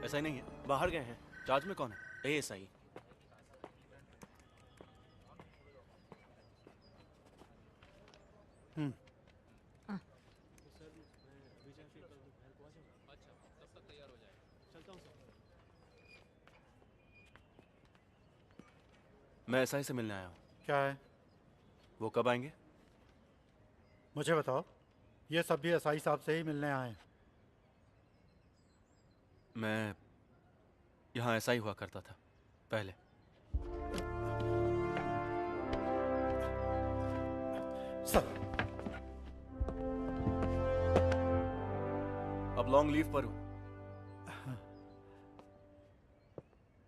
ऐसा ही नहीं है, बाहर गए हैं। चार्ज में कौन है? एएसआई। मैं एसआई से मिलने आया हूँ। क्या है? वो कब आएंगे? मुझे बताओ। ये सब भी एसआई साहब से ही मिलने आए हैं। मैं यहाँ एसआई हुआ करता था पहले। सर, अब लॉन्ग लीव पर हूँ।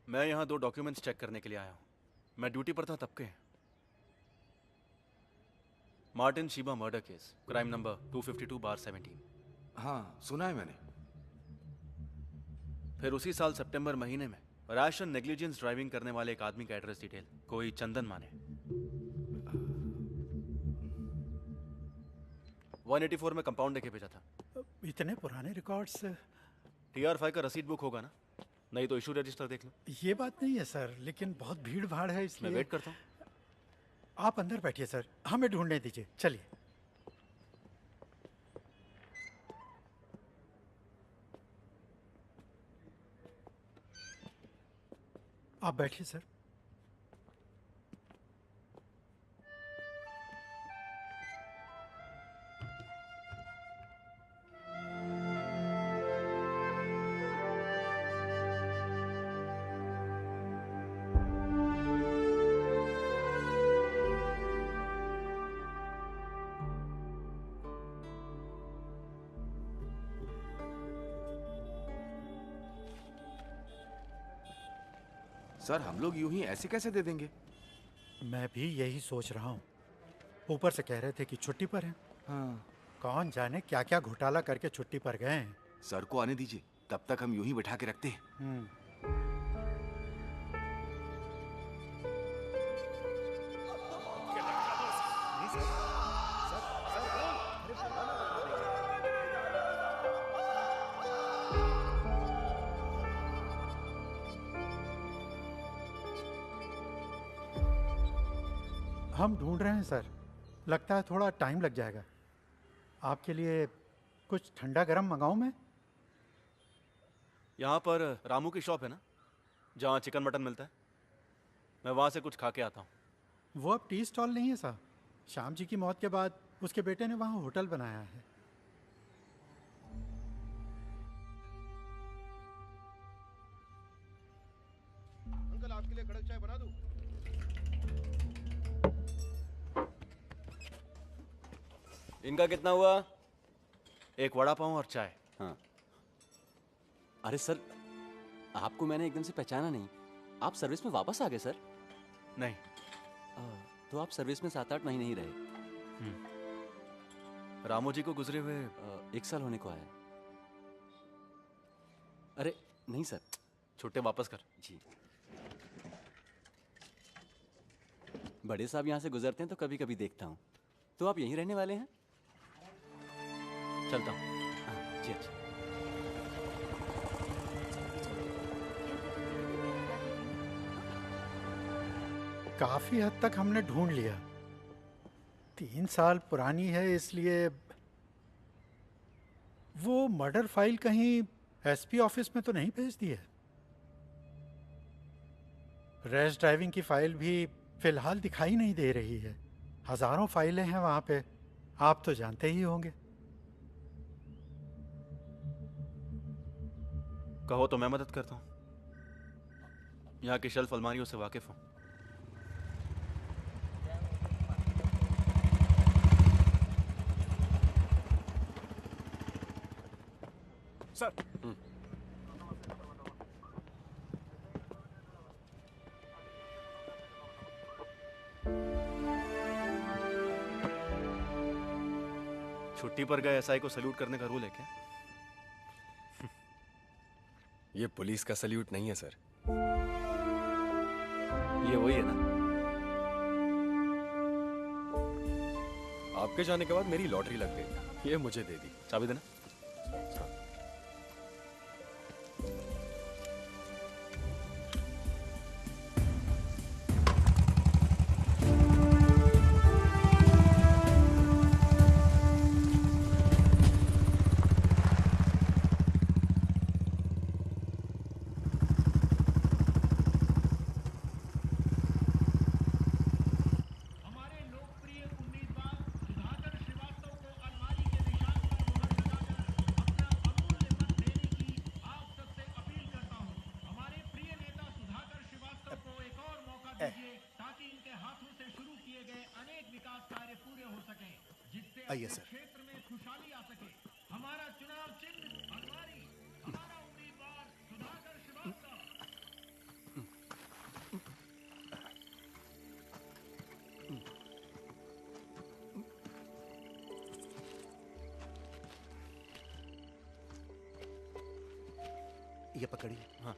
मैं यहाँ 2 डॉक्यूमेंट्स चेक करने के लिए आया हूँ। मैं ड्यूटी पर था तब के। Martin Sheeba murder case, crime number 252/17। हाँ, सुना है मैंने। फिर उसी साल सितंबर महीने में रैश एंड नेग्लिजेंस ड्राइविंग करने वाले एक आदमी का एड्रेस डिटेल, कोई चंदन माने। 184 में कंपाउंड देके भेजा था। इतने पुराने रिकॉर्ड्स। TR5 का रसीद बुक होगा ना? नहीं तो इशू रजिस्टर देख लो। ये बात नहीं है सर, लेकिन बहुत भीड़ भाड़ है इसलिए। मैं वेट करता हूँ। आप अंदर बैठिए सर, हमें ढूंढने दीजिए। चलिए। आप बैठिए सर। सर, हम लोग यूं ही ऐसे कैसे दे देंगे? मैं भी यही सोच रहा हूँ। ऊपर से कह रहे थे कि छुट्टी पर हैं। हाँ। कौन जाने क्या क्या घोटाला करके छुट्टी पर गए हैं। सर को आने दीजिए, तब तक हम यूं ही बैठा के रखते हैं। हम ढूंढ रहे हैं सर। लगता है थोड़ा टाइम लग जाएगा। आपके लिए कुछ ठंडा गरम मंगाऊं मैं? यहाँ पर रामू की शॉप है ना, जहाँ चिकन मटन मिलता है? मैं वहाँ से कुछ खा के आता हूँ। वो अब टी स्टॉल नहीं है साहब। श्याम जी की मौत के बाद उसके बेटे ने वहाँ होटल बनाया है। अंकल, आपके लिए कड़क चाय बना दूं? इनका कितना हुआ? एक वड़ा पाव और चाय। हाँ। अरे सर, आपको मैंने एकदम से पहचाना नहीं। आप सर्विस में वापस आ गए सर? नहीं। तो आप सर्विस में 7-8 महीने ही रहे। रामू जी को गुजरे हुए 1 साल होने को आया। अरे नहीं सर। छुट्टे वापस कर। जी। बड़े साहब यहाँ से गुजरते हैं तो कभी कभी देखता हूँ। तो आप यहीं रहने वाले हैं? चलता हूँ। हाँ, जी अच्छा। काफ़ी हद तक हमने ढूंढ लिया। 3 साल पुरानी है, इसलिए वो मर्डर फाइल कहीं एसपी ऑफिस में तो नहीं भेज दी है। रैश ड्राइविंग की फाइल भी फिलहाल दिखाई नहीं दे रही है। हजारों फाइलें हैं वहां पे, आप तो जानते ही होंगे। कहो तो मैं मदद करता हूँ। यहाँ की शेल्फ अलमारियों से वाकिफ हूँ। सर। छुट्टी पर गए एसआई को सल्यूट करने का रूल है क्या? ये पुलिस का सल्यूट नहीं है सर। ये वही है ना? आपके जाने के बाद मेरी लॉटरी लग गई, ये मुझे दे दी। चाबी देना। आइए सर। क्षेत्र में खुशहाली आ सके। हमारा चुनाव चिन्ह अलमारी, हमारा उम्मीदवार सुधाकर श्रीवास्तव। ये पकड़िए। हाँ।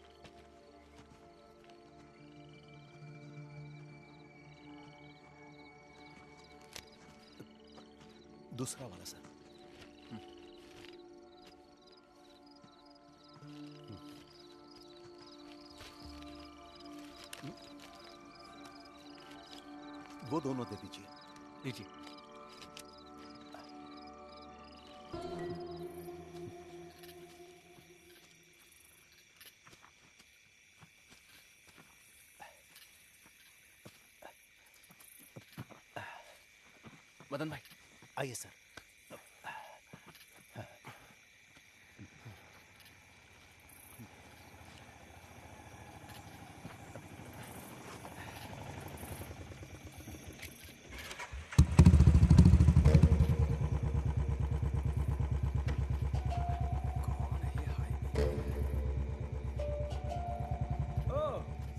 दूसरा वाला सर। वो दोनों दे दीजिए। लीजिए। मदन भाई आइए सर।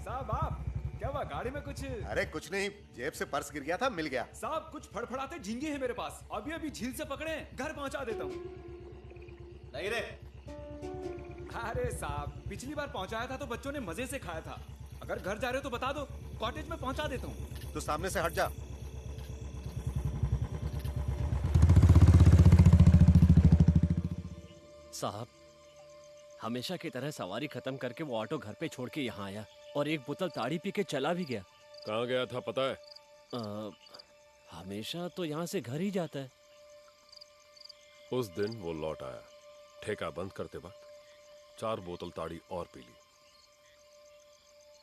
साहब आप क्या हुआ गाड़ी में कुछ? अरे कुछ नहीं, जेब से पर्स गिर गया था, मिल गया। साहब कुछ फड़फड़ाते झींगे हैं मेरे पास, अभी अभी झील से पकड़े, घर पहुंचा देता हूँ। नहीं रे। अरे साहब पिछली बार पहुंचाया था तो बच्चों ने मजे से खाया था। अगर घर जा रहे हो तो बता दो, कॉटेज में पहुंचा देता हूँ। तो सामने से हट जा। साहब हमेशा की तरह सवारी खत्म करके वो ऑटो घर पे छोड़ के यहाँ आया और एक बोतल ताड़ी पी के चला भी गया। कहाँ गया था पता है? हमेशा तो यहाँ से घर ही जाता है। उस दिन वो लौट आया, ठेका बंद करते वक्त 4 बोतल ताड़ी और पी ली।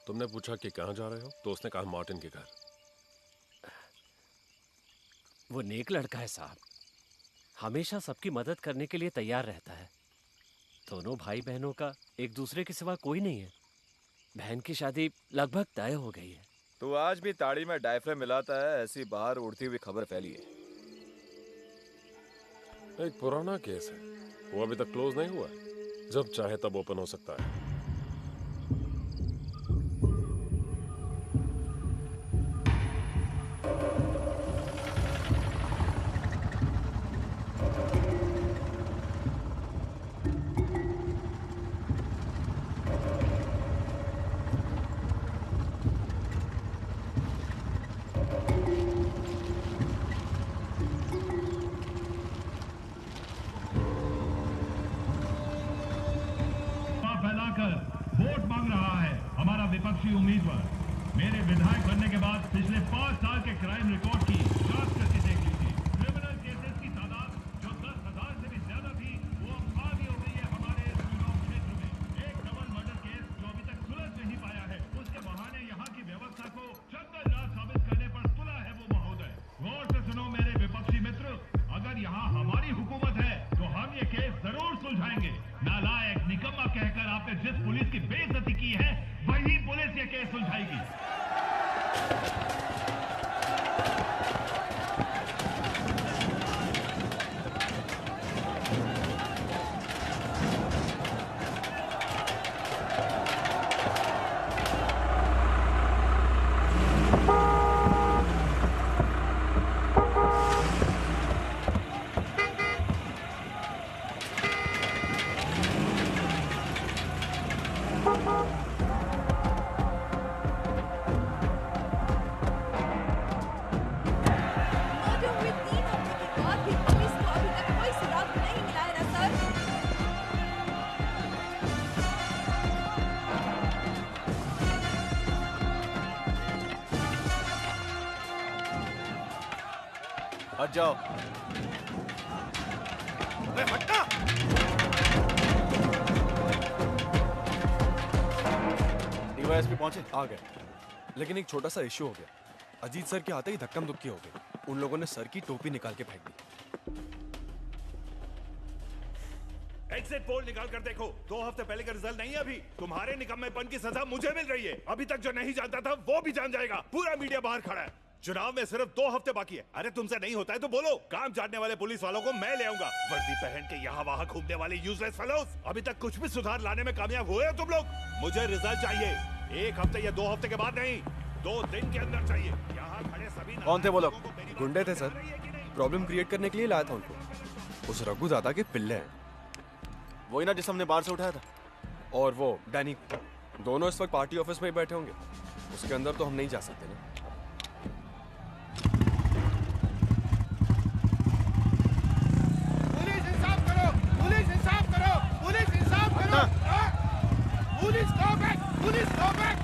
तुमने पूछा कि कहाँ जा रहे हो तो उसने कहा मार्टिन के घर। वो नेक लड़का है साहब, हमेशा सबकी मदद करने के लिए तैयार रहता है। दोनों भाई बहनों का एक दूसरे के सिवा कोई नहीं है। बहन की शादी लगभग तय हो गई है। तो आज भी ताड़ी में डायफ्राम मिलाता है, ऐसी बाहर उड़ती हुई खबर फैली है। एक पुराना केस है, वो अभी तक क्लोज नहीं हुआ है। जब चाहे तब ओपन हो सकता है। विधायक बनने के बाद पिछले 5 साल के क्राइम रिकॉर्ड की जांच करके देख लीजिए। क्रिमिनल केसेस की तादाद जो 10,000 से भी ज्यादा थी, वो अब आधी हो गई है हमारे इस चुनाव क्षेत्र में। एक डबल मर्डर केस जो अभी तक सुलझ नहीं पाया है, उसके बहाने यहाँ की व्यवस्था को जंगलराज साबित करने पर तुला है वो महोदय। गौर से सुनो मेरे विपक्षी मित्र, अगर यहाँ हमारी हुकूमत है तो हम ये केस जरूर सुलझाएंगे। नालायक निकम्मा कहकर आपने जिस पुलिस की बेइज्जती की है, वही पुलिस ये केस सुलझाएगी। मर्डर हुए 3 हफ्ते के बाद भी पुलिस को अभी तक कोई सुराग नहीं मिला है ना सर। हट जाओ। डीवाईएसपी पहुंचे? आ गए, लेकिन एक छोटा सा इश्यू हो गया। अजीत सर के आते ही धक्कम धुक्की हो गई। उन लोगों ने सर की टोपी निकाल के फेंक दी। एग्जिट पोल निकाल कर देखो, 2 हफ्ते पहले का रिजल्ट नहीं है अभी। तुम्हारे निकम्मेपन की सजा मुझे मिल रही है। अभी तक जो नहीं जानता था वो भी जान जाएगा। पूरा मीडिया बाहर खड़ा है। चुनाव में सिर्फ 2 हफ्ते बाकी है। अरे तुमसे नहीं होता है तो बोलो। काम जानने वाले पुलिस वालों को मैं ले आऊंगा। वर्दी पहन के यहाँ वहाँ घूमने वाले यूजलेस फेलोज। अभी तक कुछ भी सुधार लाने में कामयाब हुए हो तुम लोग? मुझे रिजल्ट चाहिए 1 हफ्ते या 2 हफ्ते के बाद नहीं, 2 दिन के अंदर चाहिए। यहाँ खड़े सभी कौन थे वो लोग? गुंडे थे सर, प्रॉब्लम क्रिएट करने के लिए लाया था उनको। उस रघु दादा के पिल्ले हैं। वही ना जिस हमने बाहर से उठाया था। और वो डैनी, दोनों इस वक्त पार्टी ऑफिस में ही बैठे होंगे। उसके अंदर तो हम नहीं जा सकते ना। पुलिस इंसाफ करो, पुलिस इंसाफ करो, पुलिस इंसाफ करो। Police go back, police go back.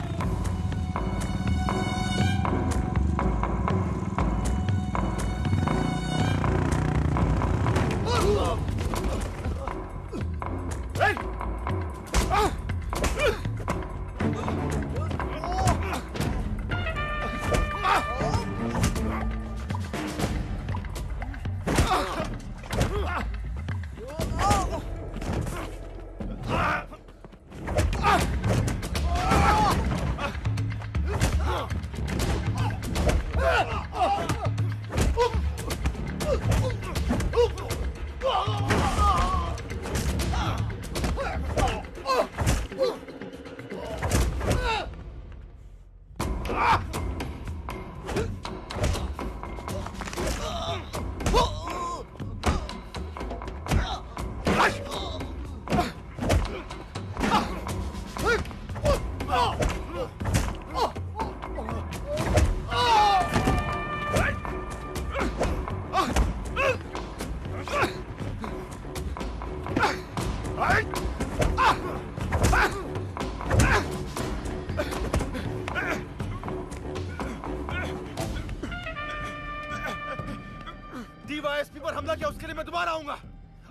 DYSP पर हमला किया, उसके लिए मैं दोबारा आऊंगा।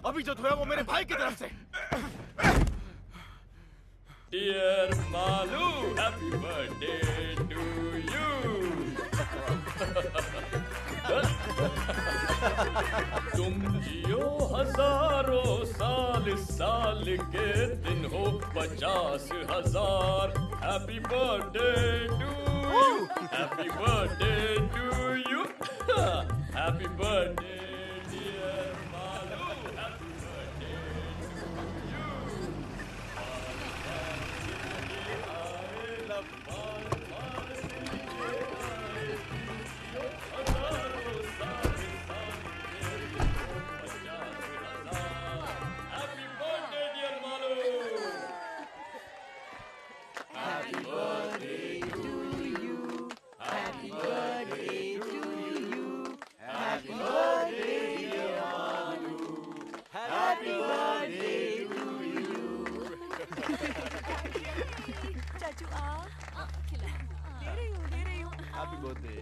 अभी जो हुआ वो मेरे भाई की तरफ से। Dear Malu, happy birthday to you. तुम जियो हजारों साल, साल के दिन हो 50,000। Happy birthday to you. Happy birthday to you. Happy birthday, dear Malu. Happy birthday to you. Happy birthday, dear Malu. Happy birthday to you. Happy birthday to you. Happy birthday. Happy birthday.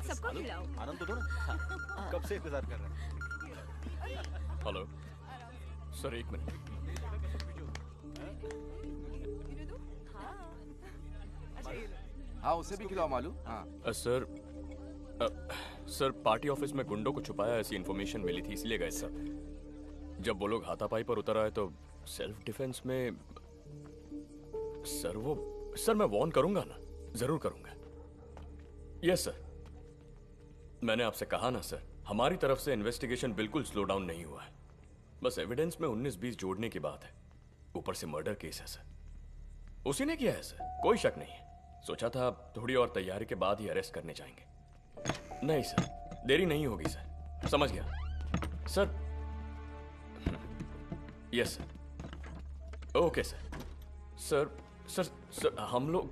सबको खिलाओ। आनंद तो दो ना। कब से इंतजार कर रहे हैं। हेलो सर, एक मिनट। हाँ उसे भी खिलाओ मालू। हाँ सर पार्टी ऑफिस में गुंडों को छुपाया ऐसी इन्फॉर्मेशन मिली थी, इसलिए गए सर। जब वो लोग हाथापाई पर उतर आए तो सेल्फ डिफेंस में सर मैं वार्न करूंगा ना, जरूर करूंगा। यस सर, मैंने आपसे कहा ना सर, हमारी तरफ से इन्वेस्टिगेशन बिल्कुल स्लो डाउन नहीं हुआ है। बस एविडेंस में 19-20 जोड़ने की बात है। ऊपर से मर्डर केस है सर, उसी ने किया है सर, कोई शक नहीं है। सोचा था थोड़ी और तैयारी के बाद ही अरेस्ट करने जाएंगे। नहीं सर, देरी नहीं होगी सर, समझ गया sir. Yes sir, okay sir. Sir हम लोग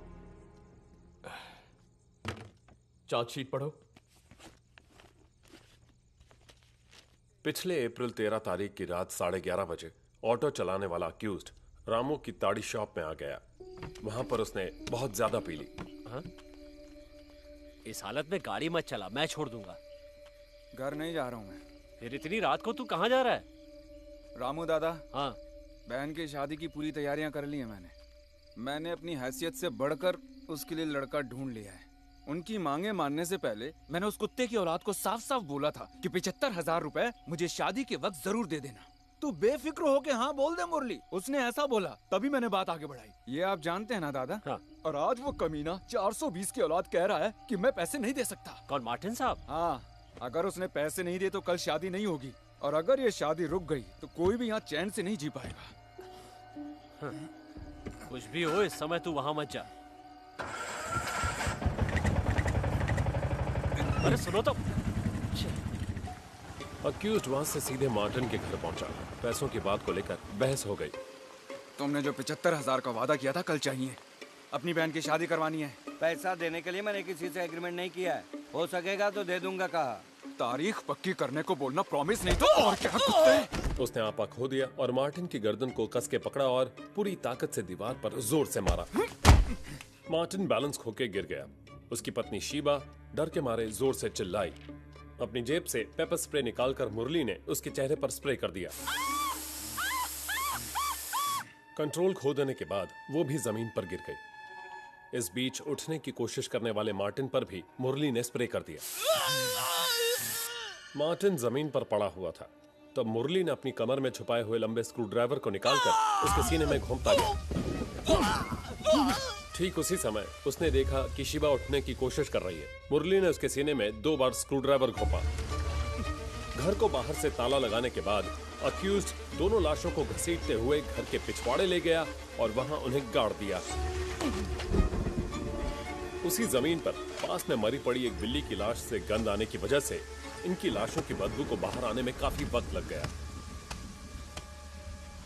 चार्जशीट पढ़ो। पिछले अप्रैल 13 तारीख की रात 11:30 बजे ऑटो चलाने वाला अक्यूज्ड रामू की ताड़ी शॉप में आ गया। वहां पर उसने बहुत ज्यादा पी ली। हाँ? इस हालत में गाड़ी मत चला, मैं छोड़ दूंगा। घर नहीं जा रहा हूँ मैं। फिर इतनी रात को तू कहाँ जा रहा है? रामू दादा, हाँ, बहन की शादी की पूरी तैयारियां कर ली है मैंने अपनी हैसियत से बढ़कर उसके लिए लड़का ढूंढ लिया है। उनकी मांगे मानने से पहले मैंने उस कुत्ते की औलाद को साफ साफ बोला था कि 75,000 रुपए मुझे शादी के वक्त जरूर दे देना। तू बेफिक्र होके हाँ बोल दे मुरली, उसने ऐसा बोला, तभी मैंने बात आगे बढ़ाई। ये आप जानते हैं ना दादा? हाँ। और आज वो कमीना 420 की औलाद कह रहा है कि मैं पैसे नहीं दे सकता। कौन, मार्टिन साहब? हाँ, अगर उसने पैसे नहीं दिए तो कल शादी नहीं होगी, और अगर ये शादी रुक गई तो कोई भी यहाँ चैन से नहीं जी पाएगा। हाँ। कुछ भी हो, इस समय तू वहां मत जा। अरे सुनो तो। अक्यूज्ड वहां से सीधे मार्टिन के घर पहुंचा। पैसों की बात को लेकर बहस हो गई। तुमने जो 75,000 का वादा किया था कल चाहिए, अपनी बहन की शादी करवानी है। पैसा देने के लिए मैंने किसी से एग्रीमेंट नहीं किया है, हो सकेगा तो दे दूंगा कहा। तारीख पक्की करने को बोलना, प्रॉमिस नहीं तो और क्या कुत्ते। उसने आपा खो दिया और मार्टिन की गर्दन को कस के पकड़ा और पूरी ताकत से दीवार पर जोर से मारा। मार्टिन बैलेंस खोके गिर गया। उसकी पत्नी शीबा डर के मारे जोर से चिल्लाई। अपनी जेब से पेपर स्प्रे निकालकर मुरली ने उसके चेहरे पर स्प्रे कर दिया। कंट्रोल खो देने के बाद वो भी जमीन पर गिर गई। इस बीच उठने की कोशिश करने वाले मार्टिन पर भी मुरली ने स्प्रे कर दिया। मार्टिन जमीन पर पड़ा हुआ था, तब मुरली ने अपनी कमर में छुपाए हुए लंबे स्क्रू ड्राइवर को निकालकर उसके सीने में घोंपता गया। ठीक उसी समय उसने देखा कि शिबा उठने की कोशिश कर रही है। मुरली ने उसके सीने में 2 बार स्क्रू ड्राइवर घोंपा। घर को बाहर से ताला लगाने के बाद अक्यूज्ड दोनों लाशों को घसीटते हुए घर के पिछवाड़े ले गया और वहां उन्हें गाड़ दिया। उसी जमीन पर पास में मरी पड़ी एक बिल्ली की लाश से गंध आने की वजह से इनकी लाशों की बदबू को बाहर आने में काफी वक्त लग गया।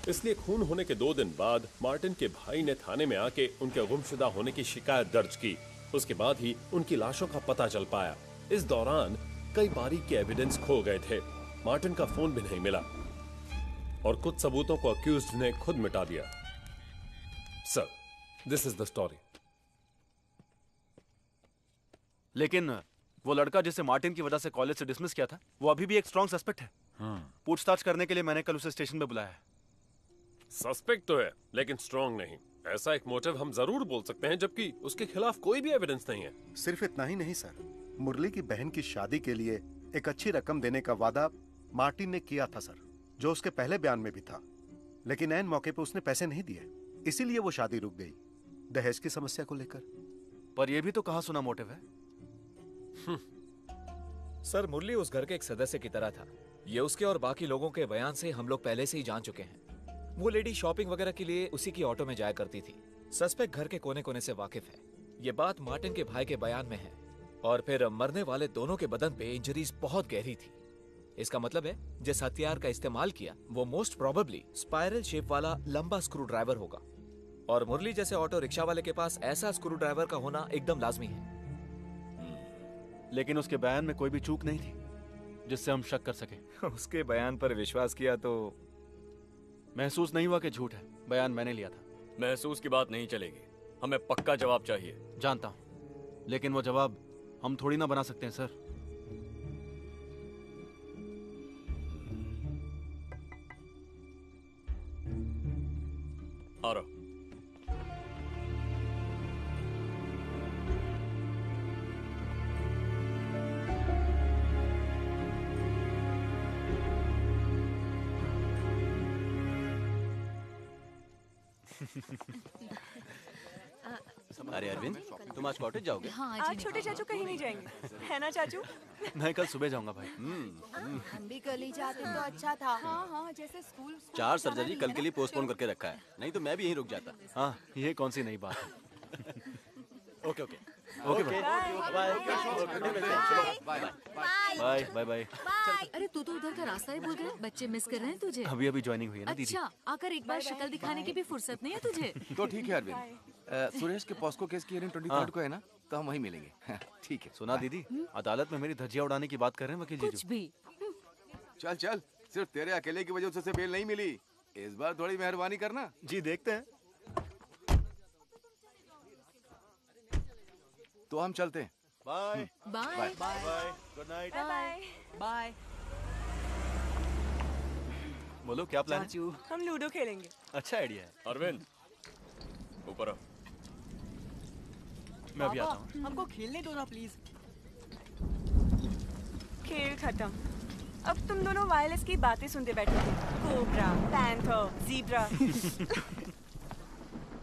इसलिए खून होने के 2 दिन बाद मार्टिन के भाई ने थाने में आके उनके गुमशुदा होने की शिकायत दर्ज की। उसके बाद ही उनकी लाशों का पता चल पाया। इस दौरान कई बारीक के एविडेंस खो गए थे। मार्टिन का फोन भी नहीं मिला और कुछ सबूतों को अक्यूज्ड ने खुद मिटा दिया। Sir, this is the story. लेकिन वो लड़का जिसे मार्टिन की वजह से कॉलेज से डिसमिस किया था, वो अभी भी एक स्ट्रॉन्ग सस्पेक्ट है। पूछताछ करने के लिए मैंने कल उसे स्टेशन पे बुलाया है। सस्पेक्ट तो है, लेकिन स्ट्रॉन्ग नहीं। ऐसा एक मोटिव हम जरूर बोल सकते हैं, जबकि उसके खिलाफ कोई भी एविडेंस नहीं है। सिर्फ इतना ही नहीं सर, मुरली की बहन की शादी के लिए एक अच्छी रकम देने का वादा मार्टिन ने किया था सर, जो उसके पहले बयान में भी था। लेकिन ऐन मौके पे उसने पैसे नहीं दिए, इसीलिए वो शादी रुक गई, दहेज की समस्या को लेकर। पर यह भी तो कहा सुना मोटिव है। सर, मुरली उस घर के एक सदस्य की तरह था। ये उसके और बाकी लोगों के बयान से हम लोग पहले से ही जान चुके हैं। वो लेडी शॉपिंग वगैरह के लिए उसी की ऑटो में जाया करती थी। सस्पेक्ट घर के कोने कोने से वाकिफ है। ये बात मार्टिन के भाई के बयान में है। और फिर मरने वाले दोनों के बदन पे इंजरीज बहुत गहरी थी। इसका मतलब है जिस हथियार का इस्तेमाल किया वो मोस्ट प्रोबेबली स्पाइरल शेप वाला लंबा स्क्रू ड्राइवर होगा। और मुरली जैसे ऑटो रिक्शा वाले के पास ऐसा स्क्रू ड्राइवर का होना एकदम लाजमी है। लेकिन उसके बयान में कोई भी चूक नहीं थी जिससे हम शक कर सके। उसके बयान पर विश्वास किया तो महसूस नहीं हुआ कि झूठ है। बयान मैंने लिया था। महसूस की बात नहीं चलेगी। हमें पक्का जवाब चाहिए। जानता हूँ, लेकिन वो जवाब हम थोड़ी ना बना सकते हैं सर। आ रहा। अरे अरविंद, तुम आज कॉटेज जाओगे? हाँ, आज छोटे चाचू कहीं नहीं जाएंगे, है ना चाचू? मैं कल सुबह जाऊंगा भाई। हम भी कल ही जाते तो अच्छा था। हाँ हाँ, जैसे स्कूल 4 सर्जरी कल के लिए पोस्टपोन करके रखा है, नहीं तो मैं भी यहीं रुक जाता। हाँ, ये कौन सी नई बात है। Okay okay okay bye bye bye bye. अरे तू तो उधर का रास्ता ही भूल गया। बच्चे मिस कर रहे हैं तुझे। अभी अभी ज्वाइनिंग हुई है ना दीदी। अच्छा, आकर एक बार शक्ल दिखाने की भी फुर्सत नहीं है तुझे। तो ठीक है अरविंद, सुरेश के पॉस्को केस की हियरिंग 23 को है ना, तो हम वहीं मिलेंगे। ठीक है। सुना दीदी, अदालत में मेरी धज्जियां उड़ाने की बात कर रहे हैं वकील जी। कुछ भी। चल चल, सिर्फ तेरे अकेले की वजह से उसे बेल नहीं मिली। इस बार थोड़ी मेहरबानी करना। जी देखते हैं। तो हम चलते हैं। Bye bye bye, good night bye bye. बोलो क्या प्लान है? हम लूडो खेलेंगे। अच्छा आइडिया है। अरविंद, ऊपर आओ। मैं भी आता हूँ। हमको खेलने दो ना प्लीज। खेल खत्म। अब तुम दोनों वायरलेस की बातें सुनते बैठोगे। Cobra, panther, zebra.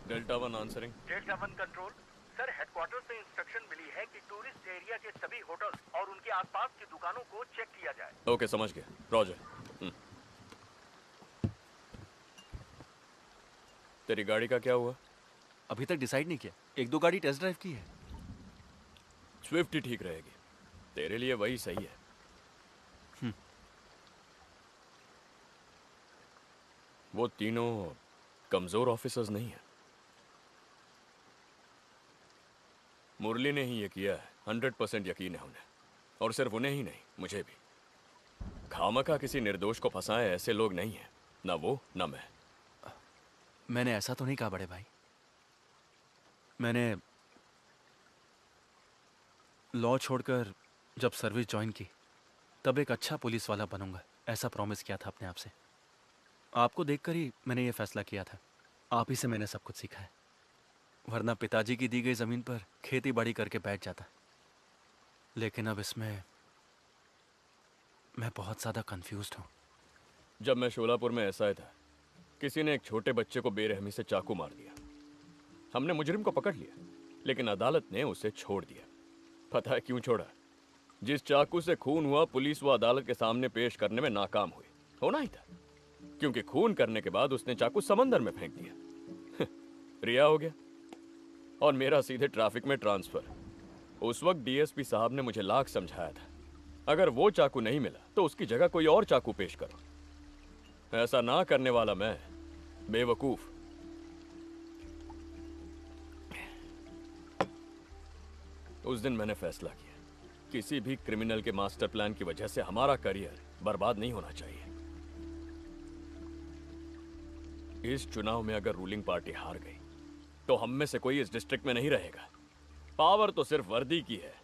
Delta 1 answering. Delta 1 control sir, headquarter से इंस्ट्रक्शन मिली है कि टूरिस्ट एरिया के सभी होटल और उनके आसपास की दुकानों को चेक किया जाए। ओके, समझ गया। रॉजर। तेरी गाड़ी का क्या हुआ? अभी तक डिसाइड नहीं किया। 1-2 गाड़ी टेस्ट ड्राइव की है। स्विफ्ट ही ठीक रहेगी, तेरे लिए वही सही है। वो तीनों कमजोर ऑफिसर्स नहीं है। मुरली ने ही ये किया है, 100% यकीन है उन्हें। और सिर्फ उन्हें ही नहीं, मुझे भी। खामखा किसी निर्दोष को फंसाए ऐसे लोग नहीं हैं, ना वो ना मैं। मैंने ऐसा तो नहीं कहा बड़े भाई। मैंने लॉ छोड़कर जब सर्विस ज्वाइन की तब एक अच्छा पुलिस वाला बनूंगा, ऐसा प्रॉमिस किया था अपने आप से। आपको देखकर ही मैंने ये फैसला किया था। आप ही से मैंने सब कुछ सीखा है, वरना पिताजी की दी गई जमीन पर खेती बाड़ी करके बैठ जाता। लेकिन अब इसमें मैं बहुत ज्यादा कंफ्यूज्ड हूँ। जब मैं शोलापुर में एसआई था, किसी ने एक छोटे बच्चे को बेरहमी से चाकू मार दिया। हमने मुजरिम को पकड़ लिया, लेकिन अदालत ने उसे छोड़ दिया। पता है क्यों छोड़ा? जिस चाकू से खून हुआ, पुलिस वो अदालत के सामने पेश करने में नाकाम हुई। होना ही था, क्योंकि खून करने के बाद उसने चाकू समंदर में फेंक दिया। रिहा हो गया और मेरा सीधे ट्रैफिक में ट्रांसफर। उस वक्त डीएसपी साहब ने मुझे लाख समझाया था, अगर वो चाकू नहीं मिला तो उसकी जगह कोई और चाकू पेश करो। ऐसा ना करने वाला मैं बेवकूफ। उस दिन मैंने फैसला किया, किसी भी क्रिमिनल के मास्टर प्लान की वजह से हमारा करियर बर्बाद नहीं होना चाहिए। इस चुनाव में अगर रूलिंग पार्टी हार गई तो हम में से कोई इस डिस्ट्रिक्ट में नहीं रहेगा। पावर तो सिर्फ वर्दी की है,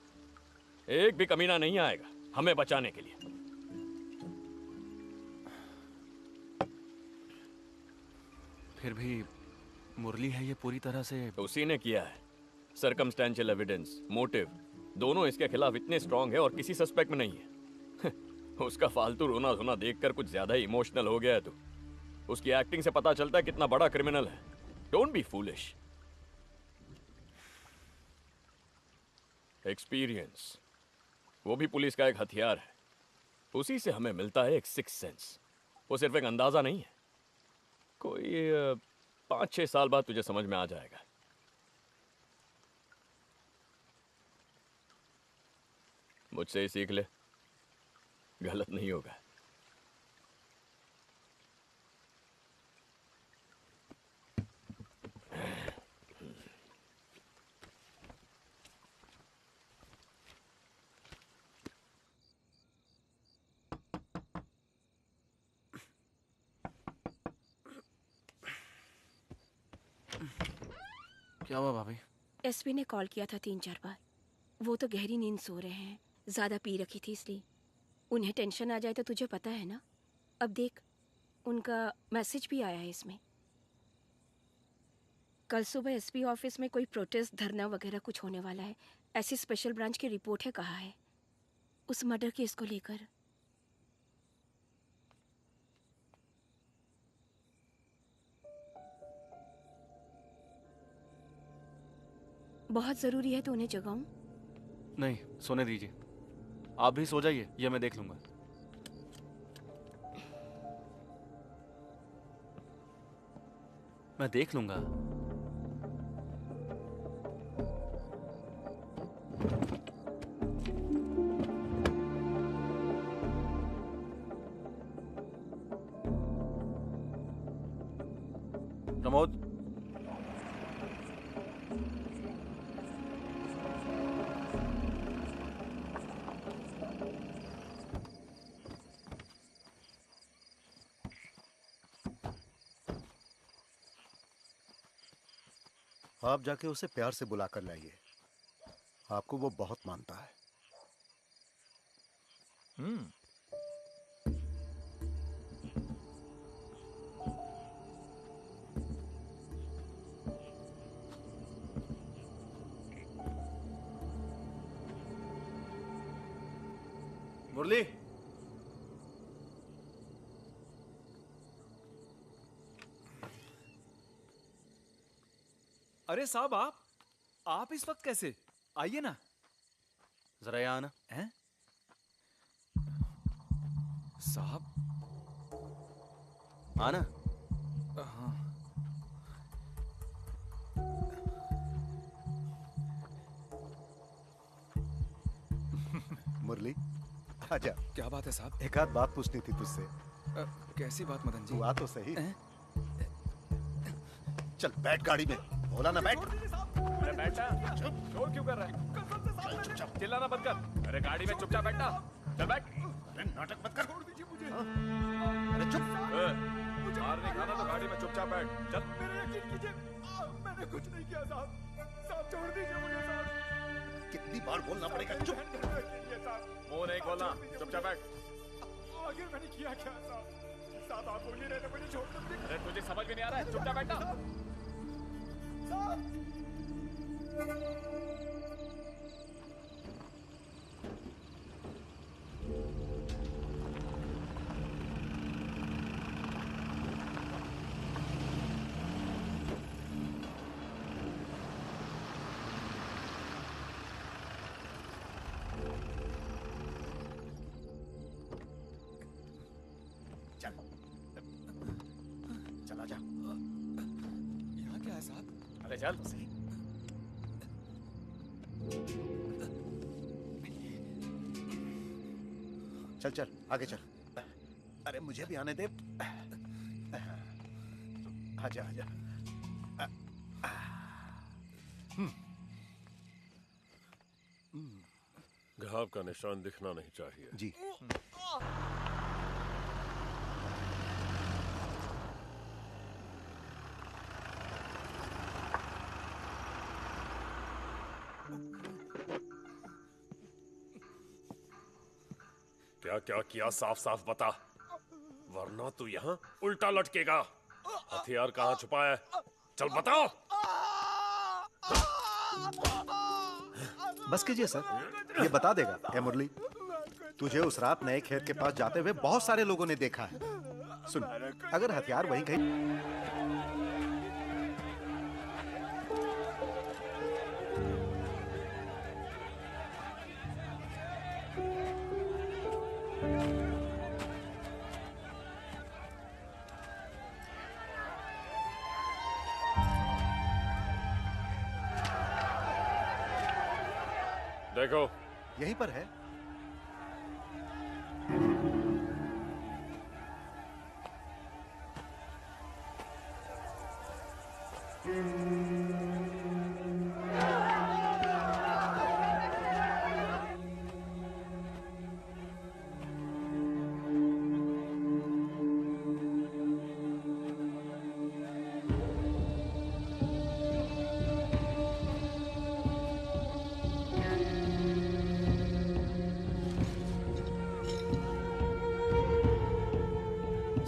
एक भी कमीना नहीं आएगा हमें बचाने के लिए। फिर भी मुरली है ये पूरी तरह से उसी ने किया है। सर्कमस्टेंशियल एविडेंस, मोटिव दोनों इसके खिलाफ इतने स्ट्रांग है और किसी सस्पेक्ट में नहीं है। उसका फालतू रोना धोना देखकर कुछ ज्यादा ही इमोशनल हो गया है तू। उसकी एक्टिंग से पता चलता है कितना बड़ा क्रिमिनल है। Don't be foolish. एक्सपीरियंस, वो भी पुलिस का एक हथियार है। उसी से हमें मिलता है एक सिक्स सेंस। वो सिर्फ एक अंदाजा नहीं है, कोई 5-6 साल बाद तुझे समझ में आ जाएगा। मुझसे ही सीख ले, गलत नहीं होगा। क्या हुआ भाभी? एसपी ने कॉल किया था 3-4 बार। वो तो गहरी नींद सो रहे हैं, ज्यादा पी रखी थी इसलिए। उन्हें टेंशन आ जाए तो तुझे पता है ना। अब देख, उनका मैसेज भी आया है इसमें। कल सुबह एसपी ऑफिस में कोई प्रोटेस्ट, धरना वगैरह कुछ होने वाला है, ऐसी स्पेशल ब्रांच की रिपोर्ट है, कहा है उस मर्डर केस को लेकर। बहुत जरूरी है तो उन्हें जगाऊं? नहीं, सोने दीजिए। आप भी सो जाइए, ये मैं देख लूंगा। मैं देख लूंगा। प्रमोद, आप जाके उसे प्यार से बुला कर लाइए। आपको वो बहुत मानता है। मुरली, अरे साहब, आप इस वक्त कैसे? आइए ना। जरा यहाँ आना। हैं? साहब, आना। हाँ। मुरली, आजा। क्या बात है साहब? एक आध बात पूछनी थी तुझसे। कैसी बात मदन जी? तू आ तो सही। चल बैठ गाड़ी में। बोला ना बैठ। अरे बैठना। शोर क्यों कर रहा है? चिल्लाना बंद कर। अरे गाड़ी में चुपचाप बैठना। चल बैठ। अरे नाटक मत कर। छोड़ दीजिए मुझे। अरे चुप। मार नहीं खाना तो गाड़ी में चुपचाप बैठ। चल। मेरे यकीन कीजिए, मैंने कुछ नहीं किया साहब। साहब छोड़ दीजिए मुझे साहब। कितनी बार बोलना पड़ेगा? चुप। मुंह नहीं खोलना, चुपचाप बैठ। आखिर मैंने किया क्या साहब? साहब आप बोल नहीं रहे थे, मुझे छोड़ दीजिए। अरे तुझे समझ में नहीं आ रहा है? चुपचाप बैठना। चल, चला जा। यहाँ क्या है साहब? अरे चल। चल चल आगे चल। अरे मुझे भी आने दे। आजा आजा। घाव का निशान दिखना नहीं चाहिए। जी। क्या क्या किया साफ साफ बता, वरना तू यहाँ उल्टा लटकेगा। हथियार कहाँ छुपा है? चल बताओ। बस कीजिए सर, ये बता देगा। ए मुरली, तुझे उस रात नए खेत के पास जाते हुए बहुत सारे लोगों ने देखा है। सुन, अगर हथियार वहीं कहीं देखो, यहीं पर है।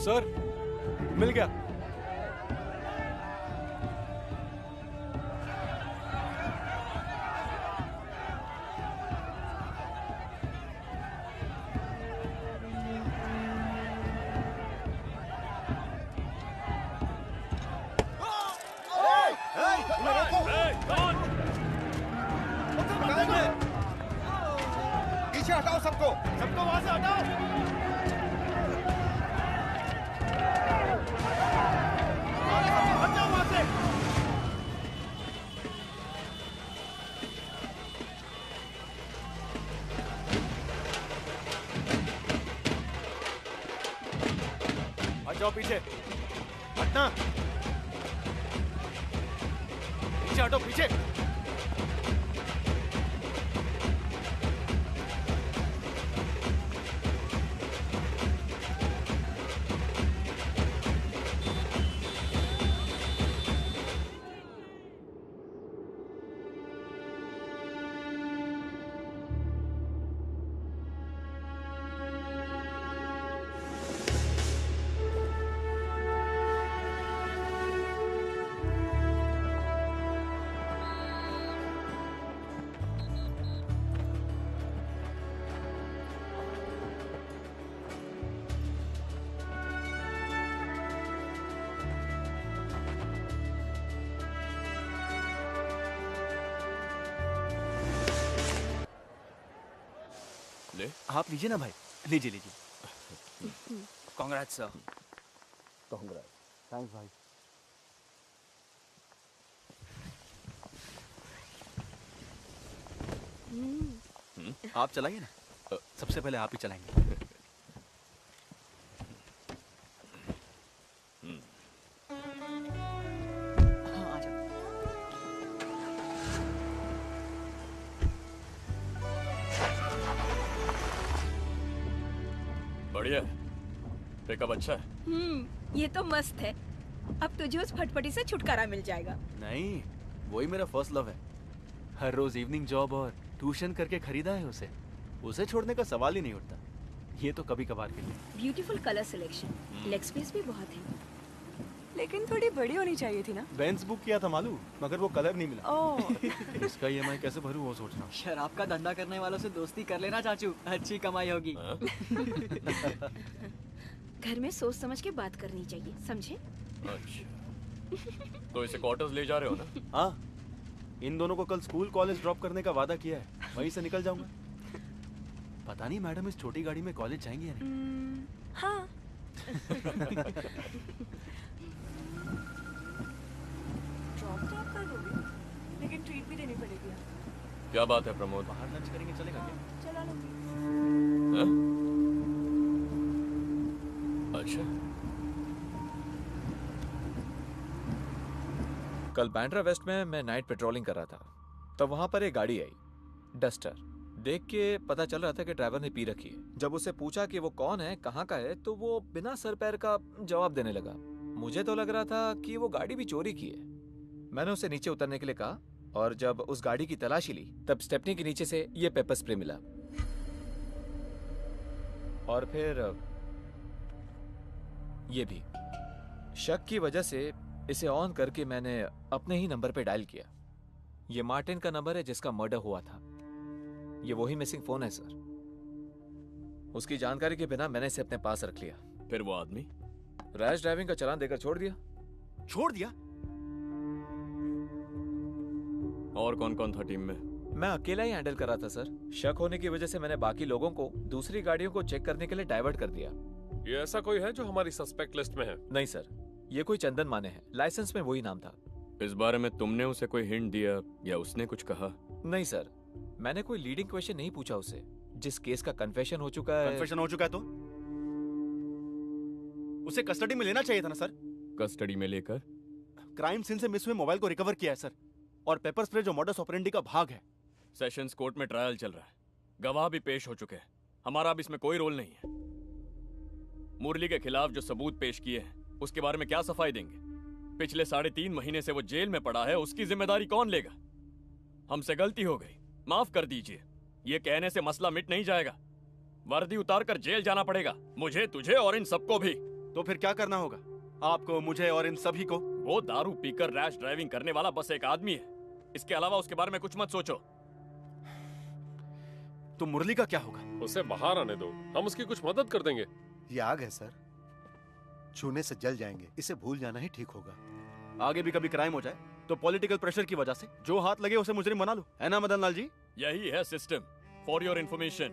सर मिल गया। पीछे हटाओ सबको, सबको वहां से हटाओ। हटाओ वहां से। हट जाओ पीछे, हटना। पीछे हटो, पीछे। ले आप लीजिए ना भाई, लीजिए लीजिए। Congrats sir. कांग्रेस। थैंक्स भाई। आप चलाइए ना, सबसे पहले आप ही चलाएंगे। हाँ, आ जाओ। बढ़िया है, पिकअप अच्छा है। ये तो मस्त है। अब तुझे उस फटफटी से छुटकारा मिल जाएगा। नहीं, वही मेरा फर्स्ट लव है। हर रोज इवनिंग जॉब और ट्यूशन करके खरीदा है उसे। उसे छोड़ने का सवाल ही नहीं उठता। ये तो कभी कभार के लिए। Beautiful colour selection, leg space भी बहुत है। लेकिन थोड़ी बड़ी होनी चाहिए थी ना। बेंज बुक किया था मालूम, मगर वो कलर नहीं मिला। ओह। इसका ईएमआई कैसे भरूं वो सोच रहा हूँ। शराब का धंधा करने वालों से दोस्ती कर लेना चाचू, अच्छी कमाई होगी। घर में सोच समझ के बात करनी चाहिए, समझे? अच्छा, तो इसे क्वार्टर्स ले जा रहे हो ना? हाँ, इन दोनों को कल स्कूल कॉलेज ड्रॉप करने का वादा किया है, वहीं से निकल जाऊंगा। पता नहीं मैडम इस छोटी गाड़ी में कॉलेज जाएंगे या नहीं। हाँ। ड्रॉप तो आप कर दोगे, लेकिन ट्रीट भी देनी पड़ेगी। क्या बात है प्रमोद? बाहर लंच करेंगे, चलेगा क्या? चला लूंगी। हाँ? अच्छा। कल बैंड्रा वेस्ट में मैं नाइट पेट्रोलिंग कर रहा था, तब वहां पर एक गाड़ी आई, डस्टर। देख के पता चल रहा था कि ड्राइवर ने पी रखी है। जब उससे पूछा कि वो कौन है, कहाँ का है, तो वो बिना सर पैर का जवाब देने लगा। मुझे तो लग रहा था कि वो गाड़ी भी चोरी की है। मैंने उसे नीचे उतरने के लिए कहा, और जब उस गाड़ी की तलाशी ली तब स्टेपनी के नीचे से ये पेपर स्प्रे मिला। और फिर ये भी। शक की वजह से इसे ऑन करके मैंने अपने ही नंबर पे डायल किया। ये मार्टिन का नंबर है जिसका मर्डर हुआ था। ये वही मिसिंग फोन है सर। उसकी जानकारी के बिना मैंने इसे अपने पास रख लिया। फिर वो आदमी रैश ड्राइविंग का चालान देकर छोड़ दिया। छोड़ दिया? और कौन कौन था टीम में? मैं अकेला ही हैंडल कर रहा था सर। शक होने की वजह से मैंने बाकी लोगों को दूसरी गाड़ियों को चेक करने के लिए डाइवर्ट कर दिया। ये ऐसा कोई है जो हमारी सस्पेक्ट लिस्ट में है? नहीं सर, ये कोई चंदन माने है, लाइसेंस में वही नाम था। इस बारे में तुमने उसे कोई हिंट दिया या उसने कुछ कहा? नहीं सर, मैंने कोई लीडिंग क्वेश्चन नहीं पूछा उसे। जिस केस का कन्फेशन हो चुका है। कन्फेशन हो चुका है तो उसे कस्टडी में लेना चाहिए था ना सर। कस्टडी में लेकर? क्राइम सीन से मिस हुए मोबाइल को रिकवर किया है सर, और पेपर स्प्रे जो मॉडस ऑपरेंडी का भाग है। सेशंस कोर्ट में ट्रायल चल रहा है, गवाह भी पेश हो चुके हैं। हमारा अब इसमें कोई रोल नहीं है। मुरली के खिलाफ जो सबूत पेश किए हैं उसके बारे में क्या सफाई देंगे? पिछले 3.5 महीने से वो जेल में पड़ा है, उसकी जिम्मेदारी कौन लेगा? हमसे गलती हो गई, माफ कर दीजिए। ये कहने से मसला मिट नहीं जाएगा। वर्दी उतार कर जेल जाना पड़ेगा, मुझे, तुझे और इन सबको भी। तो फिर क्या करना होगा आपको, मुझे और इन सभी को? वो दारू पीकर रैश ड्राइविंग करने वाला बस एक आदमी है। इसके अलावा उसके बारे में कुछ मत सोचो। तो मुरली का क्या होगा? उसे बाहर आने दो, हम उसकी कुछ मदद कर देंगे। ये आग है सर, छूने से जल जाएंगे, इसे भूल जाना ही ठीक होगा। आगे भी कभी क्राइम हो जाए तो पॉलिटिकल प्रेशर की वजह से जो हाथ लगे उसे मुजरिम बना लो, है ना मदन लाल जी? यही है सिस्टम। फॉर योर इंफॉर्मेशन,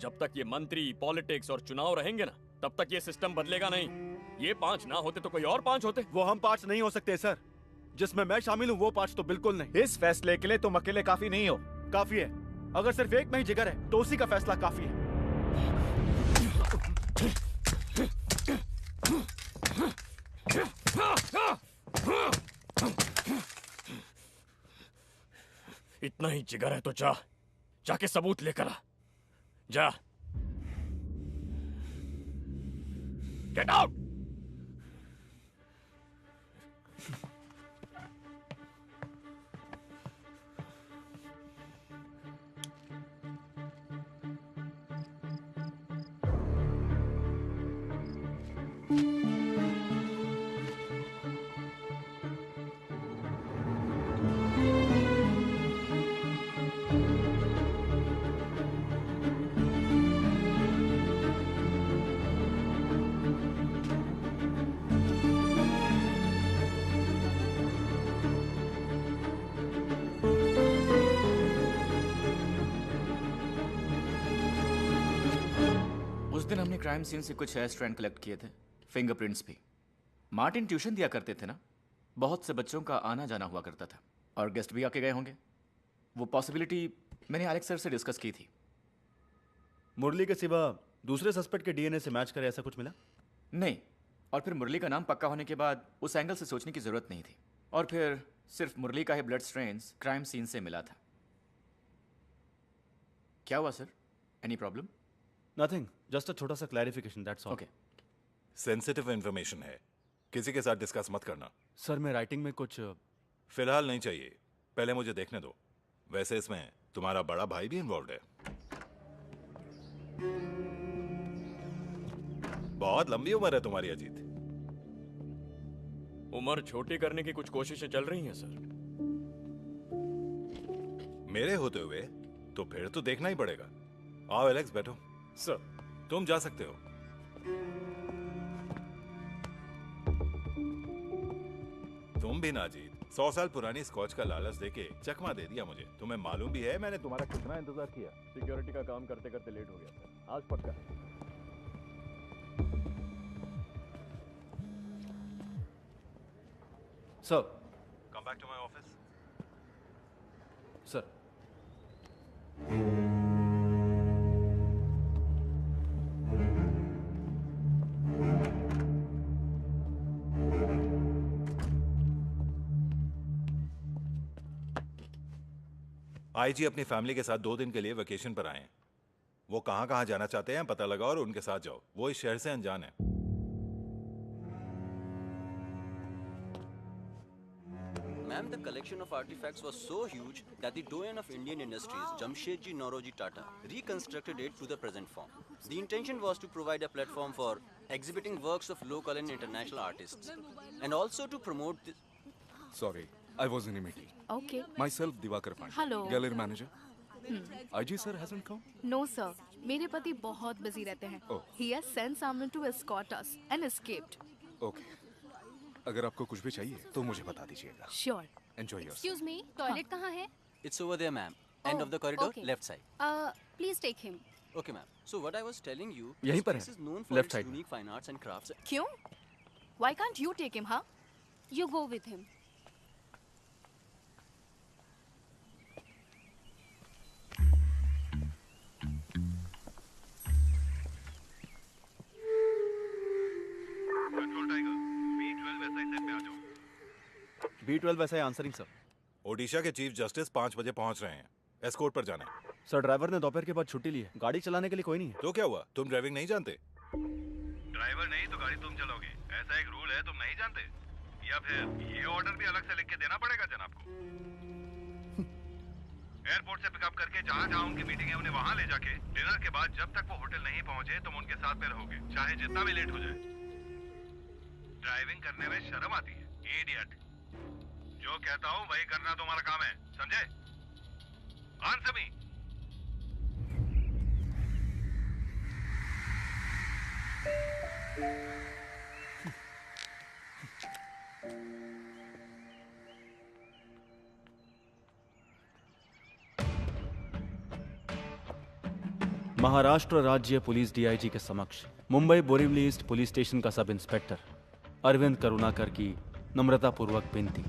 जब तक ये मंत्री, पॉलिटिक्स और चुनाव रहेंगे ना, तब तक ये सिस्टम बदलेगा नहीं। ये 5 ना होते तो कोई और 5 होते। वो हम 5 नहीं हो सकते सर, जिसमें मैं शामिल हूँ वो 5 तो बिल्कुल नहीं। इस फैसले के लिए तुम अकेले काफी नहीं हो। काफी है, अगर सिर्फ एक में ही जिगर है तो उसी का फैसला काफी है। इतना ही जिगर है तो जाके सबूत लेकर आ। जा। Get out. दिन हमने क्राइम सीन से कुछ हेयर स्ट्रैंड कलेक्ट किए थे, फिंगरप्रिंट्स भी। मार्टिन ट्यूशन दिया करते थे ना, बहुत से बच्चों का आना जाना हुआ करता था और गेस्ट भी आके गए होंगे। वो पॉसिबिलिटी मैंने एलेक्स सर से डिस्कस की थी। मुरली के सिवा दूसरे सस्पेक्ट के डीएनए से मैच करे ऐसा कुछ मिला? नहीं, और फिर मुरली का नाम पक्का होने के बाद उस एंगल से सोचने की जरूरत नहीं थी। और फिर सिर्फ मुरली का ही ब्लड स्ट्रेन्स क्राइम सीन से मिला था। क्या हुआ sir? Any problem? Nothing, just a छोटा सा clarification, that's all. Okay. Sensitive information है, किसी के साथ डिस्कस मत करना। सर मैं राइटिंग में कुछ फिलहाल नहीं चाहिए, पहले मुझे देखने दो। वैसे इसमें तुम्हारा बड़ा भाई भी इन्वॉल्व है। बहुत लंबी उम्र है तुम्हारी अजीत। उम्र छोटी करने की कुछ कोशिशें चल रही हैं सर। मेरे होते हुए तो फिर तो देखना ही पड़ेगा। आओ एलेक्स, बैठो। सर तुम जा सकते हो। तुम भी ना अजीत, 100 साल पुरानी स्कॉच का लालच देके चकमा दे दिया मुझे। तुम्हें मालूम भी है मैंने तुम्हारा कितना इंतजार किया। सिक्योरिटी का काम करते करते लेट हो गया था, आज पक्का। Sir, come back to my office. Sir, IG अपनी फैमिली के साथ 2 दिन के लिए वेकेशन पर आए हैं। वो कहां कहां जाना चाहते हैं पता लगाओ और उनके साथ जाओ। वो इस शहर से अनजान है। Ma'am, the collection of artifacts was so huge that the doyen of Indian industries, Jamshedji Nauroji Tata, reconstructed it to the present form. The intention was to provide a platform for exhibiting works of local and international artists, and also to promote the... Sorry, I was in a meeting. Okay. Myself, Divakar Pandey. Hello. Gallery manager. IG sir hasn't come? No sir, मेरे पति बहुत busy रहते हैं. Oh. He has sent someone to escort us and escaped. Okay. अगर आपको कुछ भी चाहिए तो मुझे बता दीजिएगा. Sure. Enjoy yourself. Excuse me, toilet कहाँ है? It's over there, ma'am. End of the corridor, okay. left side. Please take him. Okay, ma'am. So what I was telling you, यहीं पर this है, place is known for left its side. unique fine arts and crafts. क्यों? Why can't you take him, huh? You go with him. B12 वैसा answering sir. Odisha के chief justice 5 बजे पहुंच रहे हैं। एस्कॉर्ट पर जाना है। सर ड्राइवर ने दोपहर के बाद छुट्टी ली है, गाड़ी चलाने के लिए कोई नहीं है। तो क्या हुआ, तुम ड्राइविंग नहीं जानते? ड्राइवर नहीं तो गाड़ी तुम चलोगे, ऐसा एक रूल है, तुम नहीं जानते? या फिर ये ऑर्डर भी अलग से लिख के देना पड़ेगा जनाब को? एयरपोर्ट से पिकअप करके जहाँ जहाँ उनकी मीटिंग है उन्हें वहाँ ले जाके डिनर के बाद जब तक वो होटल नहीं पहुँचे तुम उनके साथ में रहोगे, चाहे जितना भी लेट हो जाए। ड्राइविंग करने में शर्म आती है, इडियट। जो कहता हूँ वही करना तुम्हारा काम है, समझे? Answer me. महाराष्ट्र राज्य पुलिस डीआईजी के समक्ष Mumbai Borivali east police station का सब इंस्पेक्टर अरविंद करुणाकर की नम्रतापूर्वक विनती।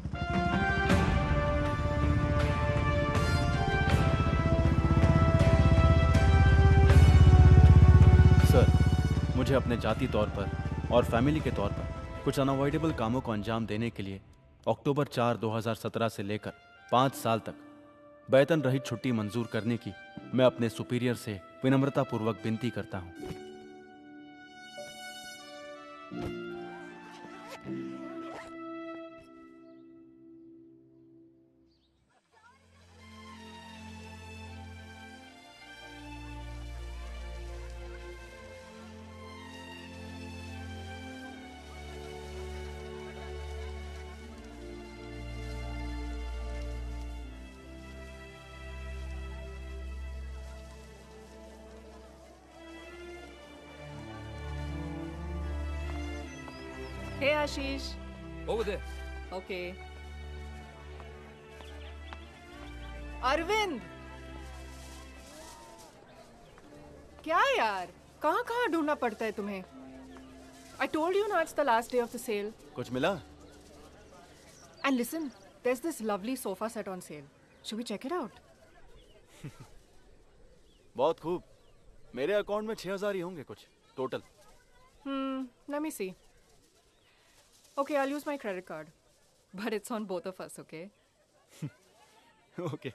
सर, मुझे अपने जाति तौर पर और फैमिली के तौर पर कुछ अनअवॉइडेबल कामों को अंजाम देने के लिए अक्टूबर 4, 2017 से लेकर 5 साल तक वेतन रहित छुट्टी मंजूर करने की मैं अपने सुपीरियर से विनम्रतापूर्वक विनती करता हूं। Hey Ashish. Over there. Okay. Arvind, क्या यार, कहाँ कहाँ ढूंढना पड़ता है तुम्हें? I told you now it's the last day of the sale. कुछ मिला? And listen, there's this lovely sofa set on sale. Should we check it out? बहुत खूब। मेरे अकाउंट में 6,000 ही होंगे कुछ total. Let me see. Okay, I'll use my credit card. But it's on both of us, okay? Okay.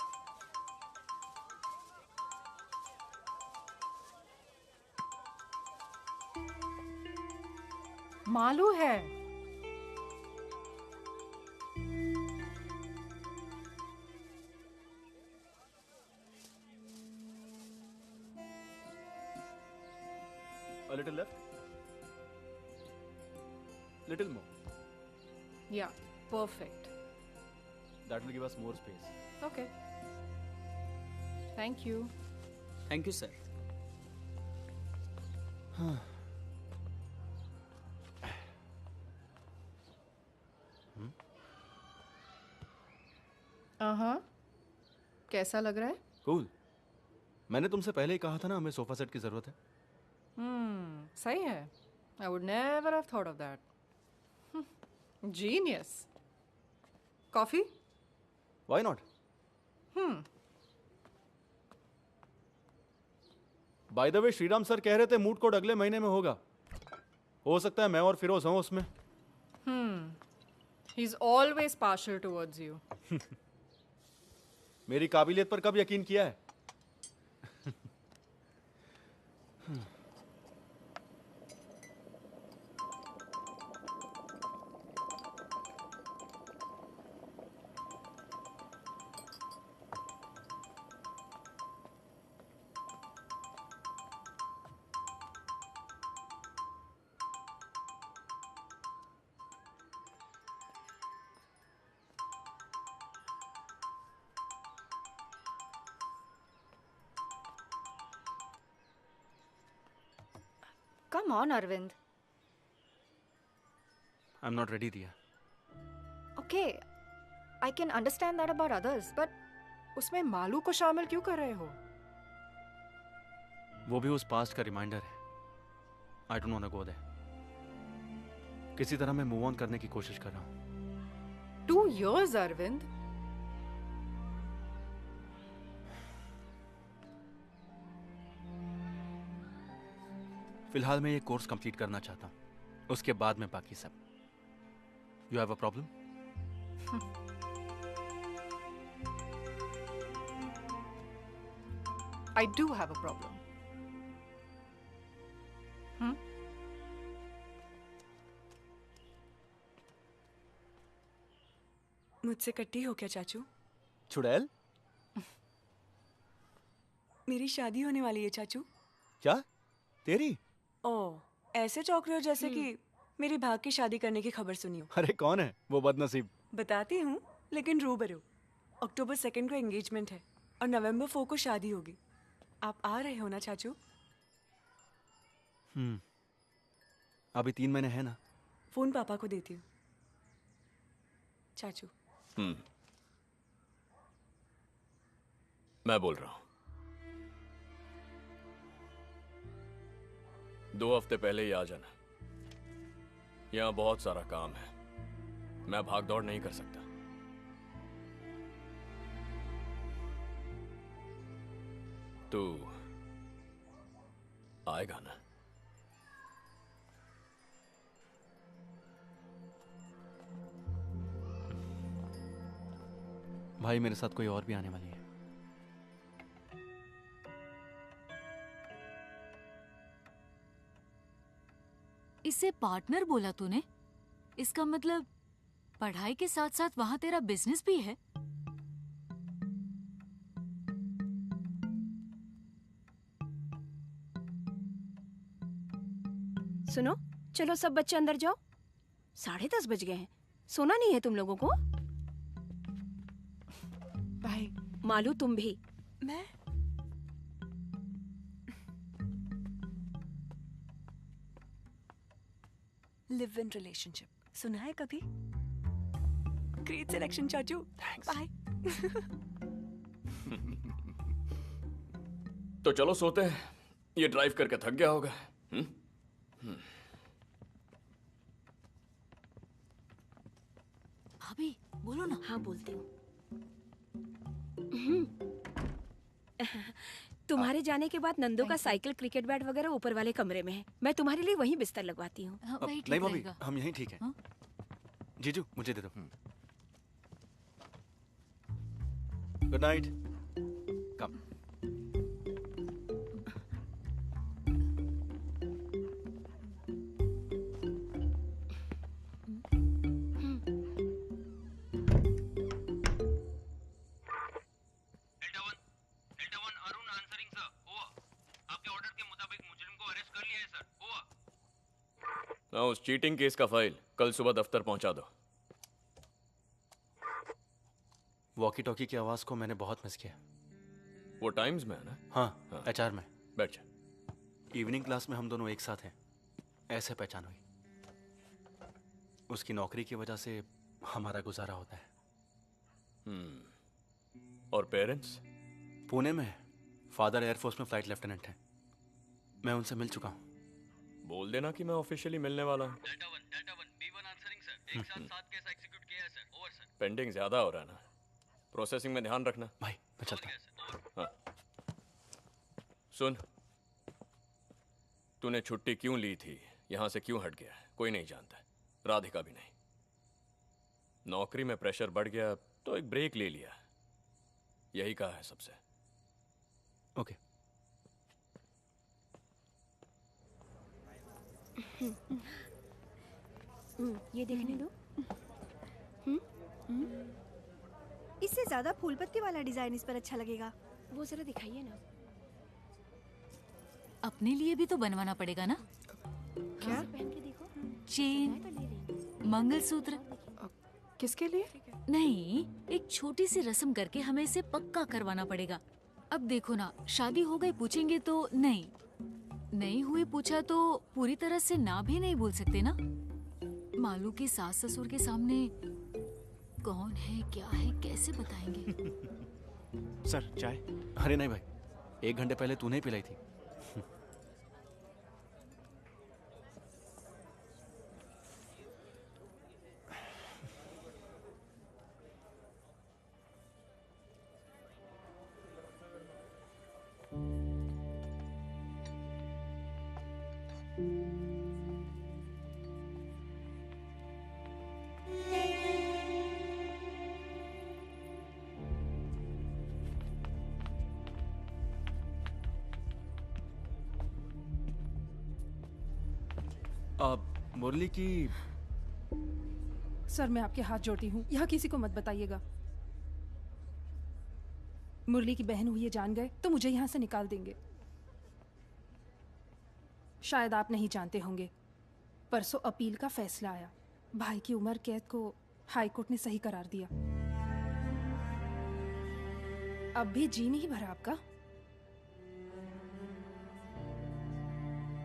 Malu है। A little left. Little more. Yeah, perfect. That will give us more space. Okay. Thank you. Thank you sir. कैसा लग रहा है? Cool. मैंने तुमसे पहले ही कहा था ना हमें सोफा सेट की जरूरत है। सही है। I would never have thought of that. Genius. Coffee? Why not? By the way Shriram sir कह रहे थे मूड कोड अगले महीने में होगा। हो सकता है मैं और फिरोज हों उसमें। He's always partial towards you. मेरी काबिलियत पर कब यकीन किया है? Come on, Arvind. I'm not ready, Diya. Okay, I can understand that about others, but उसमें मालू को शामिल क्यों कर रहे हो? वो भी उस पास्ट का रिमाइंडर है। I don't want to go there. किसी तरह मैं मूव ऑन करने की कोशिश कर रहा हूँ। 2 years, Arvind. फिलहाल मैं ये कोर्स कंप्लीट करना चाहता हूँ, उसके बाद में बाकी सब। You have a problem? I do have a problem. मुझसे कट्टी हो क्या चाचू? चुड़ैल? मेरी शादी होने वाली है चाचू। क्या? तेरी? ओह, ऐसे चौंक रहे हो जैसे कि मेरी भाग की शादी करने की खबर सुनी हो। अरे कौन है वो बदनसीब? बताती हूँ, लेकिन रूबरू। अक्टूबर 2 को एंगेजमेंट है और नवंबर 4 को शादी होगी। आप आ रहे हो ना चाचू? अभी 3 महीने है ना। फोन पापा को देती हूँ। चाचू। मैं बोल रहा हूं। 2 हफ्ते पहले ही आ जाना। यहां बहुत सारा काम है, मैं भाग दौड़ नहीं कर सकता। तू आएगा ना? भाई मेरे साथ कोई और भी आने वाली है। इसे पार्टनर बोला तूने? इसका मतलब पढ़ाई के साथ साथ वहां तेरा बिजनेस भी है? सुनो, चलो सब बच्चे अंदर जाओ। 10:30 बज गए हैं। सोना नहीं है तुम लोगों को? भाई। मालू तुम भी। मैं? लिव इन रिलेशनशिप सुना है कभी? ग्रेट सिलेक्शन चाचू। बाय। तो चलो सोते हैं, ये ड्राइव करके थक गया होगा। भाभी बोलो ना। हाँ बोलती हूँ। तुम्हारे जाने के बाद नंदो का साइकिल, क्रिकेट बैट वगैरह ऊपर वाले कमरे में है। मैं तुम्हारे लिए वहीं बिस्तर लगवाती हूँ। नहीं भाभी, हम यहीं ठीक हैं। जीजू मुझे दे दो। Good night. कम। उस चीटिंग केस का फाइल कल सुबह दफ्तर पहुंचा दो। वॉकी टॉकी की आवाज को मैंने बहुत मिस किया। वो टाइम्स में है ना? हाँ, एचआर में। बैठ जा। इवनिंग क्लास में हम दोनों एक साथ हैं, ऐसे पहचान हुई। उसकी नौकरी की वजह से हमारा गुजारा होता है। और पेरेंट्स? पुणे में है। फादर एयरफोर्स में फ्लाइट लेफ्टिनेंट हैं। मैं उनसे मिल चुका हूँ। बोल देना कि मैं ऑफिशियली मिलने वाला हूँ। पेंडिंग ज्यादा हो रहा है ना, प्रोसेसिंग में ध्यान रखना। भाई मैं चलता हूँ। हाँ। सुन, तूने छुट्टी क्यों ली थी, यहां से क्यों हट गया, कोई नहीं जानता, राधिका भी नहीं। नौकरी में प्रेशर बढ़ गया तो एक ब्रेक ले लिया, यही कहा है सबसे। ओके। ये देखने दो। इससे ज्यादा फूल पत्ती वाला डिजाइन इस पर अच्छा लगेगा। वो जरा दिखाइए ना। अपने लिए भी तो बनवाना पड़ेगा ना। क्या? पहन के देखो। चेन, मंगलसूत्र। किसके लिए? नहीं, एक छोटी सी रस्म करके हमें इसे पक्का करवाना पड़ेगा। अब देखो ना, शादी हो गई पूछेंगे तो नहीं हुई पूछा तो पूरी तरह से ना भी नहीं बोल सकते ना। मालू के सास ससुर के सामने कौन है क्या है कैसे बताएंगे। सर चाय? अरे नहीं भाई, 1 घंटे पहले तूने ही पिलाई थी। मुरली की। सर मैं आपके हाथ जोड़ती हूँ, यहाँ किसी को मत बताइएगा। मुरली की बहन हुई है जान गए तो मुझे यहाँ से निकाल देंगे। शायद आप नहीं जानते होंगे, परसों अपील का फैसला आया। भाई की उम्र कैद को हाई कोर्ट ने सही करार दिया। अब भी जी नहीं भरा आपका?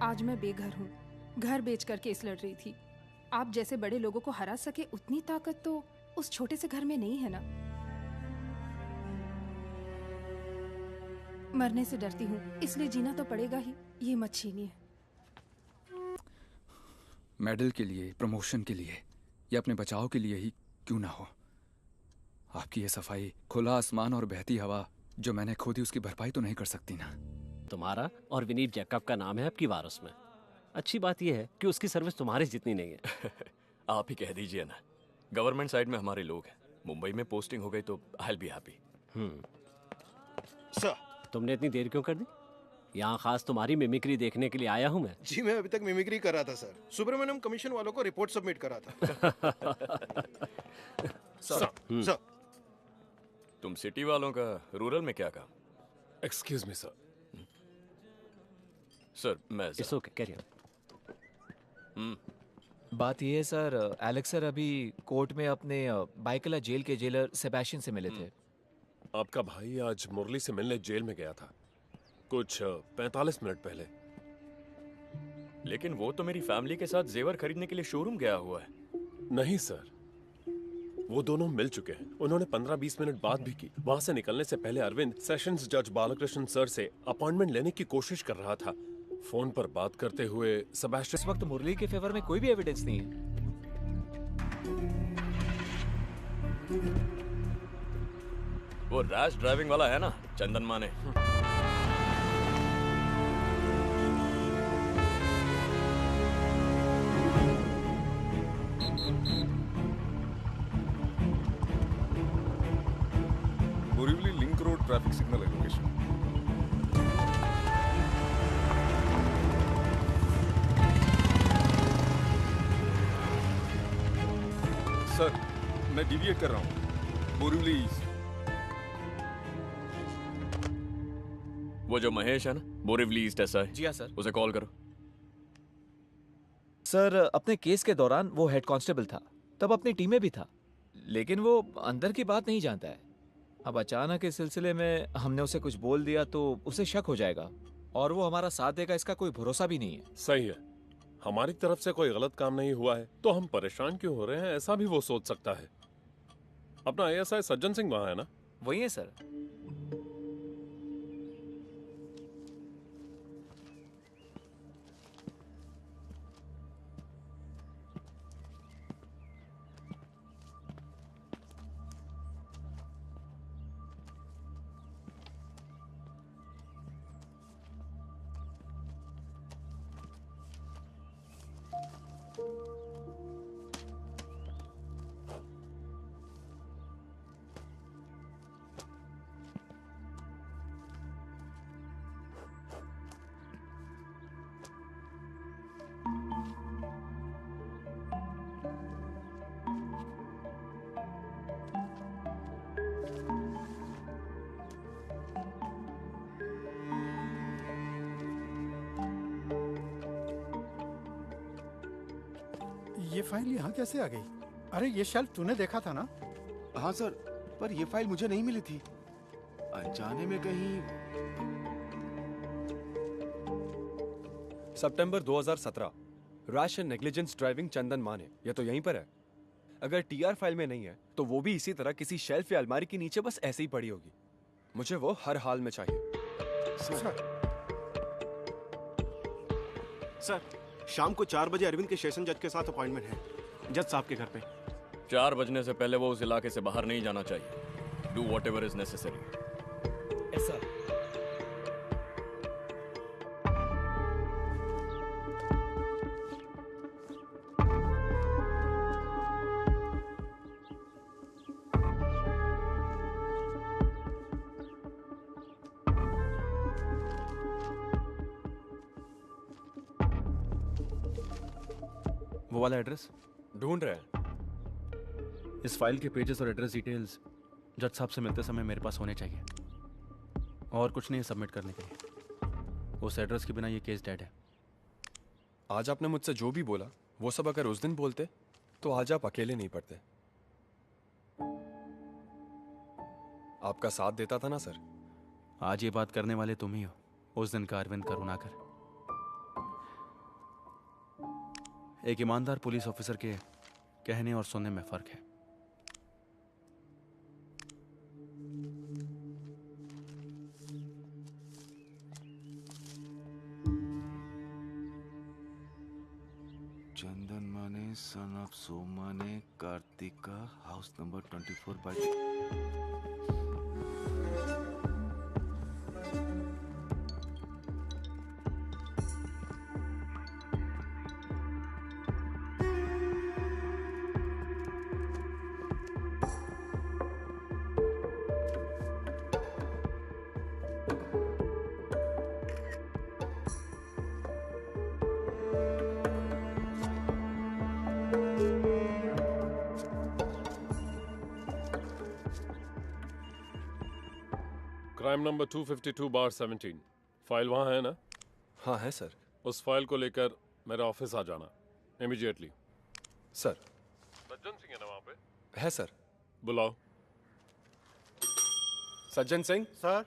आज मैं बेघर हूँ, घर बेच कर केस लड़ रही थी। आप जैसे बड़े लोगों को हरा सके उतनी ताकत तो उस छोटे से घर में नहीं है ना। मरने से डरती हूँ, इसलिए जीना तो पड़ेगा ही। ये मत छीनिए। मेडल के लिए, प्रमोशन के लिए या अपने बचाव के लिए ही क्यों ना हो, आपकी ये सफाई, खुला आसमान और बहती हवा जो मैंने खो दी, उसकी भरपाई तो नहीं कर सकती ना। तुम्हारा और विनीत जैकब का नाम है आपकी वारस में। अच्छी बात यह है कि उसकी सर्विस तुम्हारी जितनी नहीं है। आप ही कह दीजिए ना, गवर्नमेंट साइड में हमारे लोग हैं। मुंबई में पोस्टिंग हो गई तो I will be happy. Sir, तुमने इतनी देर क्यों कर दी? यहाँ खास तुम्हारी मिमिक्री देखने के लिए आया हूँ मैं। जी मैं अभी तक मिमिक्री कर रहा था सर। सुब्रमण्यम कमीशन वालों को रिपोर्ट सबमिट करा था। सर, तुम सिटी वालों का रूरल में क्या काम? Excuse me sir. सर मैं इट्स ओके, कैरी ऑन। बात ये है सर, एलेक्स सर अभी कोर्ट में अपने बाइकला जेल के जेलर सेबेस्टियन से मिले थे। आपका भाई आज मुरली से मिलने जेल में गया था कुछ 45 मिनट पहले। लेकिन वो तो मेरी फैमिली के साथ जेवर खरीदने के लिए शोरूम गया हुआ है। नहीं सर, वो दोनों मिल चुके हैं। उन्होंने 15-20 मिनट बात भी की। वहां से निकलने से पहले अरविंद सेशंस जज बालकृष्ण सर से अपॉइंटमेंट लेने की कोशिश कर रहा था। फोन पर बात करते हुए सेबेस्टियन। इस वक्त मुरली के फेवर में कोई भी एविडेंस नहीं है। वो रैश ड्राइविंग वाला है ना, चंदन माने। Borivali link road traffic signal है लोकेशन। सर, मैं डिविएट कर रहा हूँ बोरीवली ईस्ट। वो जो महेश है ना, बोरीवली ईस्ट ऐसा है। जी हाँ सर। उसे कॉल करो। सर, अपने केस के दौरान वो हेड कांस्टेबल था, तब अपनी टीम में भी था, लेकिन वो अंदर की बात नहीं जानता है। अब अचानक इस सिलसिले में हमने उसे कुछ बोल दिया तो उसे शक हो जाएगा और वो हमारा साथ देगा, इसका कोई भरोसा भी नहीं है। सही है, हमारी तरफ से कोई गलत काम नहीं हुआ है तो हम परेशान क्यों हो रहे हैं, ऐसा भी वो सोच सकता है। अपना एएसआई सज्जन सिंह वहां है ना? वही है सर। ये फाइल यहाँ कैसे आ गई? अरे ये शेल्फ तूने देखा था ना? हाँ सर, पर ये फाइल मुझे नहीं मिली थी। अनजाने में कहीं। सितंबर 2017, रैश एंड नेग्लिजेंस ड्राइविंग चंदन माने। ये तो यहीं पर है। अगर टीआर फाइल में नहीं है तो वो भी इसी तरह किसी शेल्फ या अलमारी के नीचे बस ऐसे ही पड़ी होगी। मुझे वो हर हाल में चाहिए। सर, शाम को 4 बजे अरविंद के सेशन जज के साथ अपॉइंटमेंट है, जज साहब के घर पे। 4 बजने से पहले वो उस इलाके से बाहर नहीं जाना चाहिए। Do whatever is necessary. ऐसा वो वाला एड्रेस ढूंढ रहे हैं। इस फाइल के पेजेस और एड्रेस डिटेल्स जज साहब से मिलते समय मेरे पास होने चाहिए। और कुछ नहीं है सबमिट करने के लिए। उस एड्रेस के बिना ये केस डेड है। आज आपने मुझसे जो भी बोला वो सब अगर उस दिन बोलते तो आज आप अकेले नहीं पड़ते। आपका साथ देता था ना सर। आज ये बात करने वाले तुम ही हो, उस दिन का अरविंद करुणाकर। एक ईमानदार पुलिस ऑफिसर के कहने और सुनने में फर्क है। चंदन माने सन ऑफ सोमा ने Karthika house number 24/। Crime number 252/17। File वहाँ है ना? हाँ है सर। उस फाइल को लेकर मेरे ऑफिस आ जाना इमीडिएटली। सर। सज्जन सिंह है ना वहाँ पे? है सर। बुलाओ। सज्जन सिंह। सर।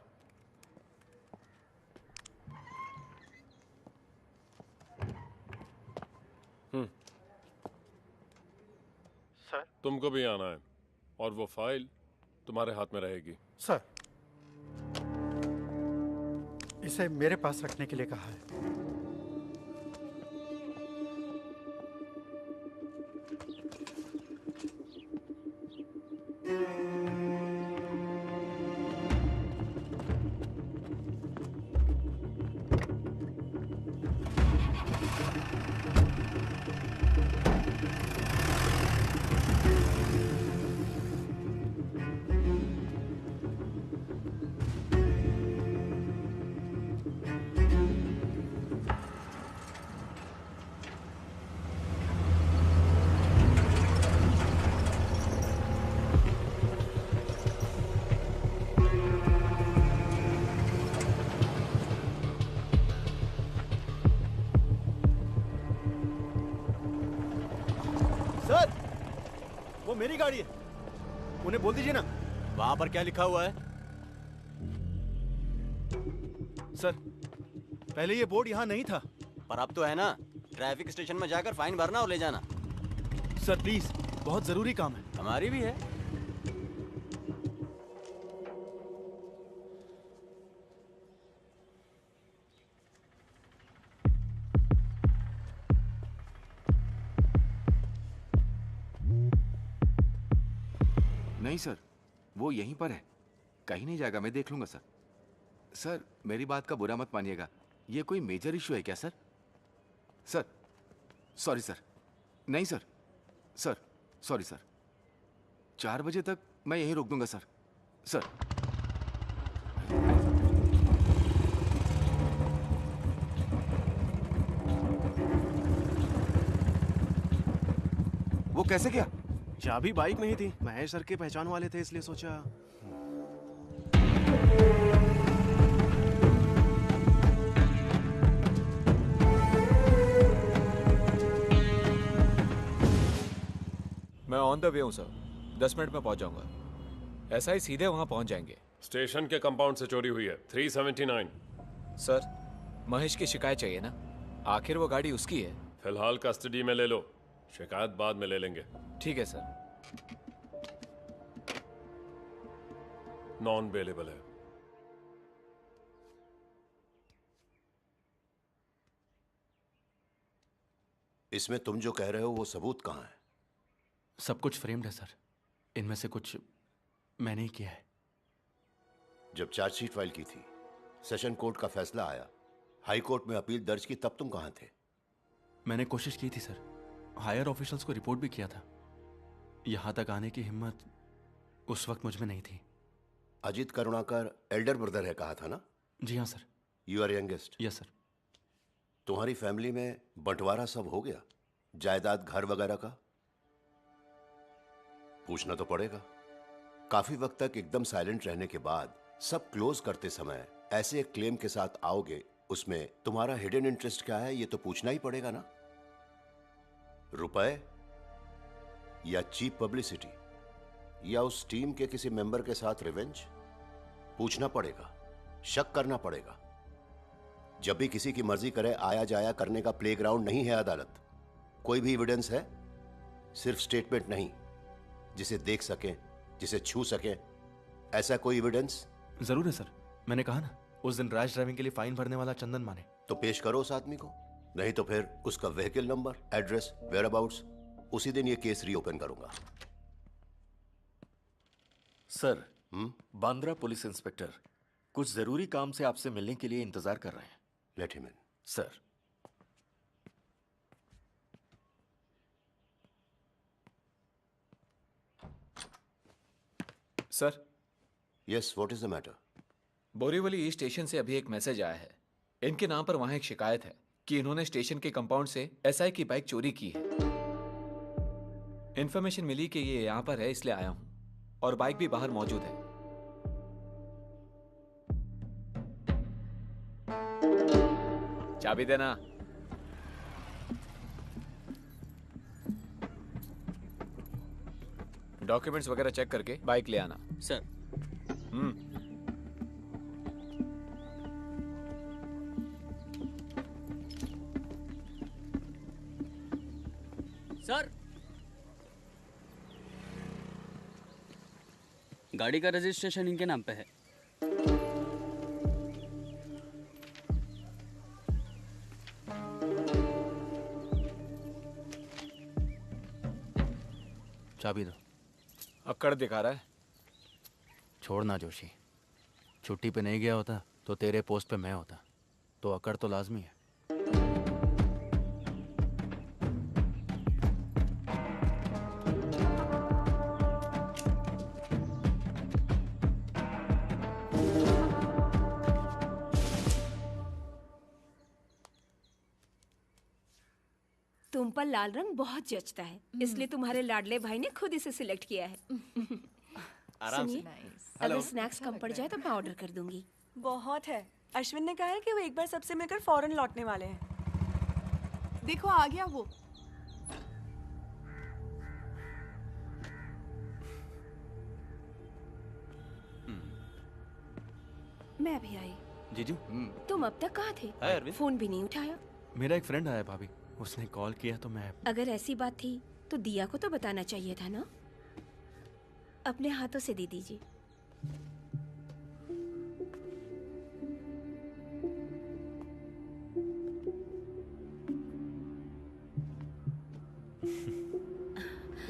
सर। तुमको भी आना है और वो फाइल तुम्हारे हाथ में रहेगी। सर, इसे मेरे पास रखने के लिए कहा है। मेरी गाड़ी है, उन्हें बोल दीजिए ना। वहां पर क्या लिखा हुआ है? सर, पहले ये बोर्ड यहाँ नहीं था। पर अब तो है ना। ट्रैफिक स्टेशन में जाकर फाइन भरना और ले जाना। सर प्लीज, बहुत जरूरी काम है। हमारी भी है। नहीं सर, वो यहीं पर है, कहीं नहीं जाएगा, मैं देख लूंगा सर। सर मेरी बात का बुरा मत मानिएगा, ये कोई मेजर इशू है क्या सर? Sir sorry sir. नहीं सर, सर सॉरी सर। 4 बजे तक मैं यहीं रोक दूंगा सर। सर वो कैसे किया? चाबी बाइक में ही थी, महेश सर के पहचान वाले थे इसलिए सोचा। मैं ऑन द वे हूँ सर, 10 मिनट में पहुंच जाऊंगा। ऐसा ही सीधे वहां पहुंच जाएंगे। स्टेशन के कंपाउंड से चोरी हुई है 379। सर महेश की शिकायत चाहिए ना, आखिर वो गाड़ी उसकी है। फिलहाल कस्टडी में ले लो, शिकायत बाद में ले लेंगे। ठीक है सर। नॉन बेलेबल है। इसमें तुम जो कह रहे हो वो सबूत कहाँ है? सब कुछ फ्रेम्ड है सर, इनमें से कुछ मैंने ही किया है। जब चार्जशीट फाइल की थी, सेशन कोर्ट का फैसला आया, हाई कोर्ट में अपील दर्ज की, तब तुम कहाँ थे? मैंने कोशिश की थी सर, हायर ऑफिशियल्स को रिपोर्ट भी किया था। यहां तक आने की हिम्मत उस वक्त मुझ में नहीं थी। अजित करुणाकर एल्डर ब्रदर है कहा था ना? जी हाँ sir. You are youngest? Yes sir. तुम्हारी फैमिली में बंटवारा सब हो गया, जायदाद घर वगैरह का? पूछना तो पड़ेगा। काफी वक्त तक एकदम साइलेंट रहने के बाद सब क्लोज करते समय ऐसे एक क्लेम के साथ आओगे, उसमें तुम्हारा हिडन इंटरेस्ट क्या है ये तो पूछना ही पड़ेगा ना। रुपए या चीप पब्लिसिटी या उस टीम के किसी मेंबर के साथ रिवेंज? पूछना पड़ेगा, शक करना पड़ेगा। जब भी किसी की मर्जी करे आया जाया करने का प्लेग्राउंड नहीं है अदालत। कोई भी एविडेंस है, सिर्फ स्टेटमेंट नहीं, जिसे देख सके, जिसे छू सके, ऐसा कोई एविडेंस? जरूर है सर, मैंने कहा ना उस दिन रैश ड्राइविंग के लिए फाइन भरने वाला चंदन माने। तो पेश करो उस आदमी को, नहीं तो फिर उसका व्हीकल नंबर, एड्रेस, वेयरअबाउट्स, उसी दिन ये केस रीओपन करूंगा। सर, बांद्रा पुलिस इंस्पेक्टर कुछ जरूरी काम से आपसे मिलने के लिए इंतजार कर रहे हैं। Let him in. Sir. Sir. Yes, what is the matter? Borivali east station से अभी एक मैसेज आया है। इनके नाम पर वहां एक शिकायत है कि इन्होंने स्टेशन के कंपाउंड से एसआई की बाइक चोरी की है। इन्फॉर्मेशन मिली कि ये यहां पर है, इसलिए आया हूं, और बाइक भी बाहर मौजूद है। चाबी देना। डॉक्यूमेंट्स वगैरह चेक करके बाइक ले आना। सर। सर, गाड़ी का रजिस्ट्रेशन इनके नाम पे है। चाबी दो। अक्कड़ दिखा रहा है। छोड़ना जोशी, छुट्टी पे नहीं गया होता तो तेरे पोस्ट पे मैं होता, तो अकड़ तो लाजमी है। तुम पर लाल रंग बहुत जचता है, इसलिए तुम्हारे लाडले भाई ने खुद इसे सिलेक्ट किया है। आराम से। सुनिए, अगर स्नैक्स कम पड़ जाए तो मैं ऑर्डर कर दूंगी। बहुत है। अश्विन ने कहा है कि वो एक बार सबसे मिलकर फौरन लौटने वाले हैं। देखो आ गया वो। मैं भी आई। जीजू। तुम अब तक कहाँ हाय, थे? अरविंद। फोन भी नहीं उठाया। मेरा एक फ्रेंड आया भाभी, उसने कॉल किया तो मैं। अगर ऐसी बात थी तो दिया को तो बताना चाहिए था ना। अपने हाथों से दे दीजिए।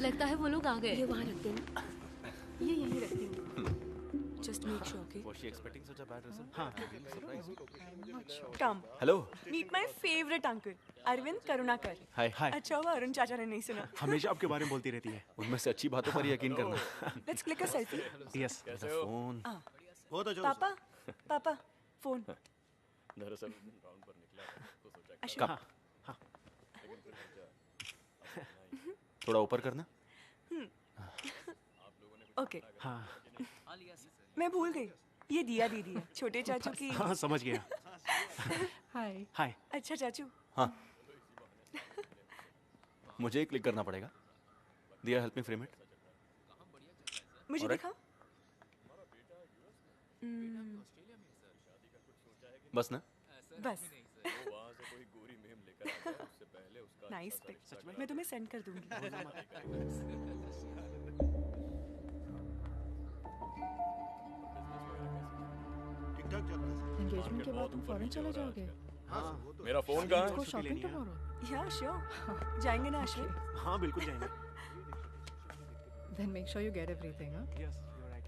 लगता है वो लोग आ गए। ये वहाँ रख देना। ये यहीं रखती हूँ। Just make sure, okay? Was she expecting such a bad result? हाँ, surprised. Come. Hello. Meet my favorite uncle, Arvind Karunakar. Hi. Hi. अच्छा हुआ अरुण चाचा ने नहीं सुना। हमेशा आपके बारे में बोलती रहती है। उनमें से अच्छी बातों पर यकीन करना। Let's click a selfie. Yes. Phone. बहुत अच्छा। पापा, पापा, फोन। दरअसल राउंड पर निकला तो सोचा अश्विन। कब? थोड़ा ऊपर करना। ओके। हाँ। मैं भूल गई, ये दिया दीदी है, छोटे चाचू की। हाँ, समझ गया। हाय। हाय। अच्छा चाचू। हाँ। मुझे ही क्लिक करना पड़ेगा। दिया, हेल्प मी फ्रेम इट। मुझे Alright. दिखा। बस ना। बस। Nice pic. मैं तुम्हें सेंड कर दूंगी। एंगेजमेंट के बाद तुम फौरन चले जाओगे? हाँ, मेरा फोन कहाँ है? Go shopping tomorrow. या श्योर। जाएंगे ना अश्विन? हाँ, बिल्कुल जाएंगे। Then make sure you get everything, हाँ? Yes, you're right.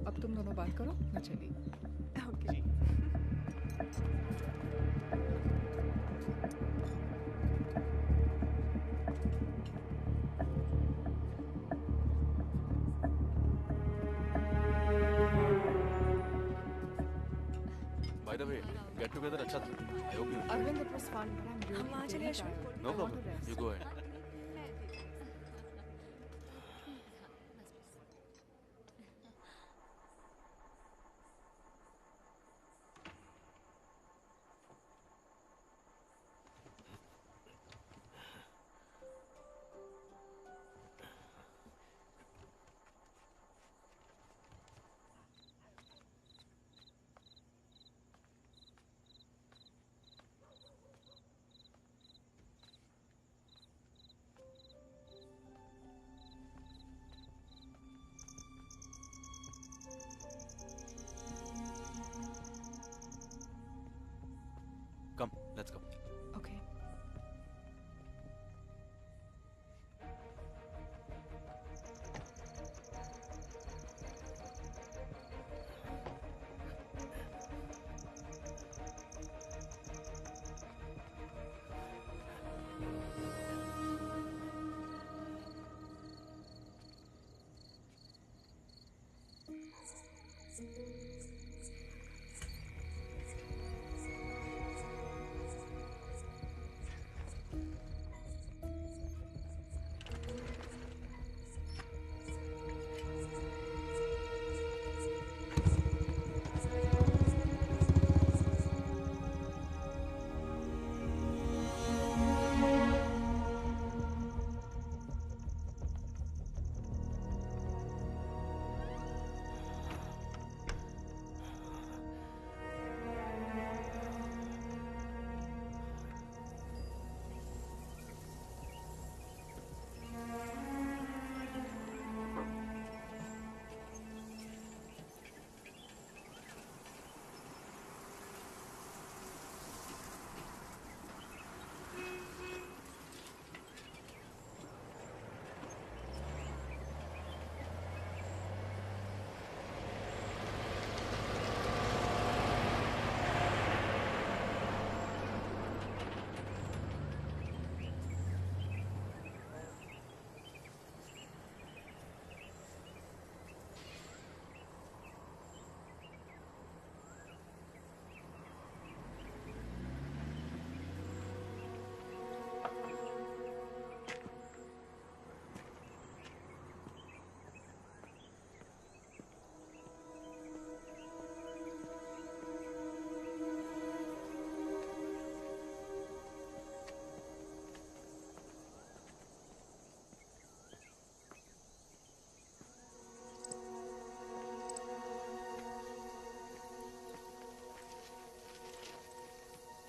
अब तुम दोनों बात करो, मैं चली। Okay. By the way, get together अच्छा था। I hope you. Arvind, it was fun, but I'm really हम वहाँ चले really Ashwin? tired. No I want problem. to rest. You go ahead. Come let's go. Okay.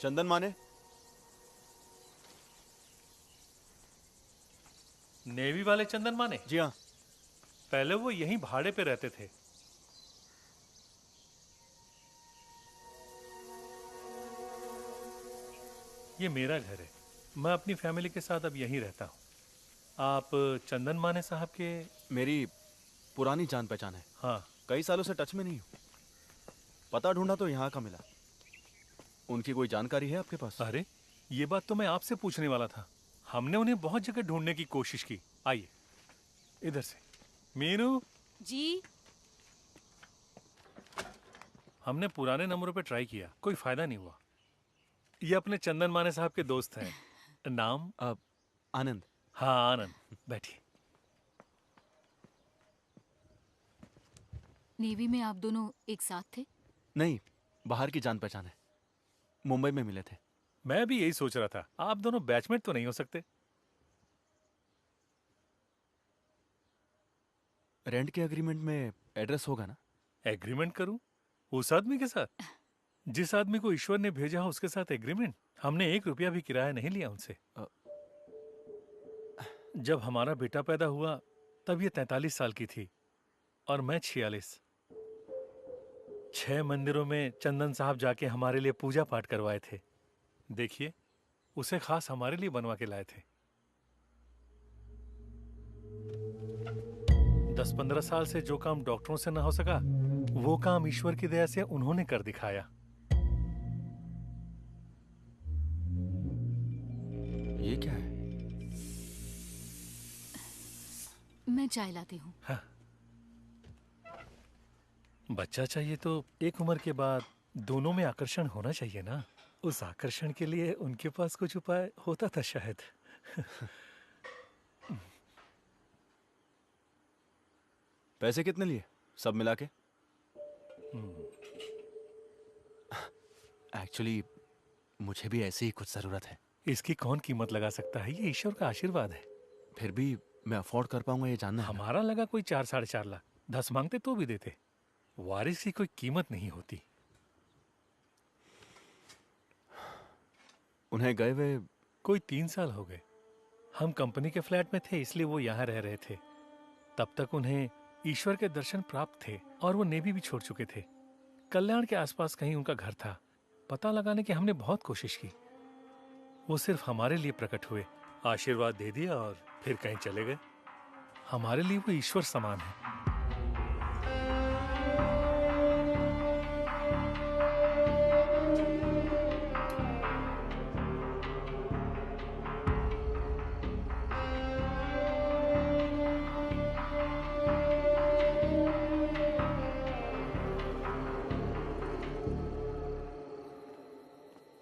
चंदन माने? Navy वाले चंदन माने? जी हाँ। पहले वो यहीं भाड़े पे रहते थे। ये मेरा घर है। मैं अपनी फैमिली के साथ अब यहीं रहता हूँ। आप चंदन माने साहब के? मेरी पुरानी जान पहचान है। हाँ। कई सालों से टच में नहीं हूँ। पता ढूंढा तो यहाँ का मिला। उनकी कोई जानकारी है आपके पास? अरे ये बात तो मैं आपसे पूछने वाला था। हमने उन्हें बहुत जगह ढूंढने की कोशिश की। आइए इधर से। मीनू जी। हमने पुराने नंबरों पे ट्राई किया, कोई फायदा नहीं हुआ। ये अपने चंदन माने साहब के दोस्त हैं। नाम? आनंद। हाँ आनंद, बैठिए। नेवी में आप दोनों एक साथ थे? नहीं, बाहर की जान पहचान है। मुंबई में मिले थे। मैं भी यही सोच रहा था, आप दोनों बैचमेट तो नहीं हो सकते? रेंट के एग्रीमेंट में एड्रेस होगा ना? एग्रीमेंट करूं? उस आदमी के साथ? जिस आदमी को ईश्वर ने भेजा हो उसके साथ एग्रीमेंट? हमने 1 रुपया भी किराया नहीं लिया उनसे। जब हमारा बेटा पैदा हुआ तब ये 43 साल की थी और मैं 46। 6 मंदिरों में चंदन साहब जाके हमारे लिए पूजा पाठ करवाए थे। देखिए, उसे खास हमारे लिए बनवा के लाए थे। 10-15 साल से जो काम डॉक्टरों से ना हो सका, वो काम ईश्वर की दया से उन्होंने कर दिखाया। ये क्या है? मैं चाय लाती हूँ। हाँ। बच्चा चाहिए तो एक उम्र के बाद दोनों में आकर्षण होना चाहिए ना। उस आकर्षण के लिए उनके पास कुछ उपाय होता था शायद। पैसे कितने लिए सब मिला के? एक्चुअली मुझे भी ऐसी ही कुछ जरूरत है। इसकी कौन कीमत लगा सकता है? ये ईश्वर का आशीर्वाद है। फिर भी मैं अफोर्ड कर पाऊंगा ये जानना है। हमारा लगा कोई 4-4.5 लाख। 10 मांगते तो भी देते। वारिस की कोई कीमत नहीं होती। उन्हें गए हुए कोई 3 साल हो गए। हम कंपनी के फ्लैट में थे इसलिए वो यहाँ रह रहे थे। तब तक उन्हें ईश्वर के दर्शन प्राप्त थे और वो नेवी भी छोड़ चुके थे। कल्याण के आसपास कहीं उनका घर था, पता लगाने की हमने बहुत कोशिश की। वो सिर्फ हमारे लिए प्रकट हुए, आशीर्वाद दे दिया और फिर कहीं चले गए। हमारे लिए वो ईश्वर समान है।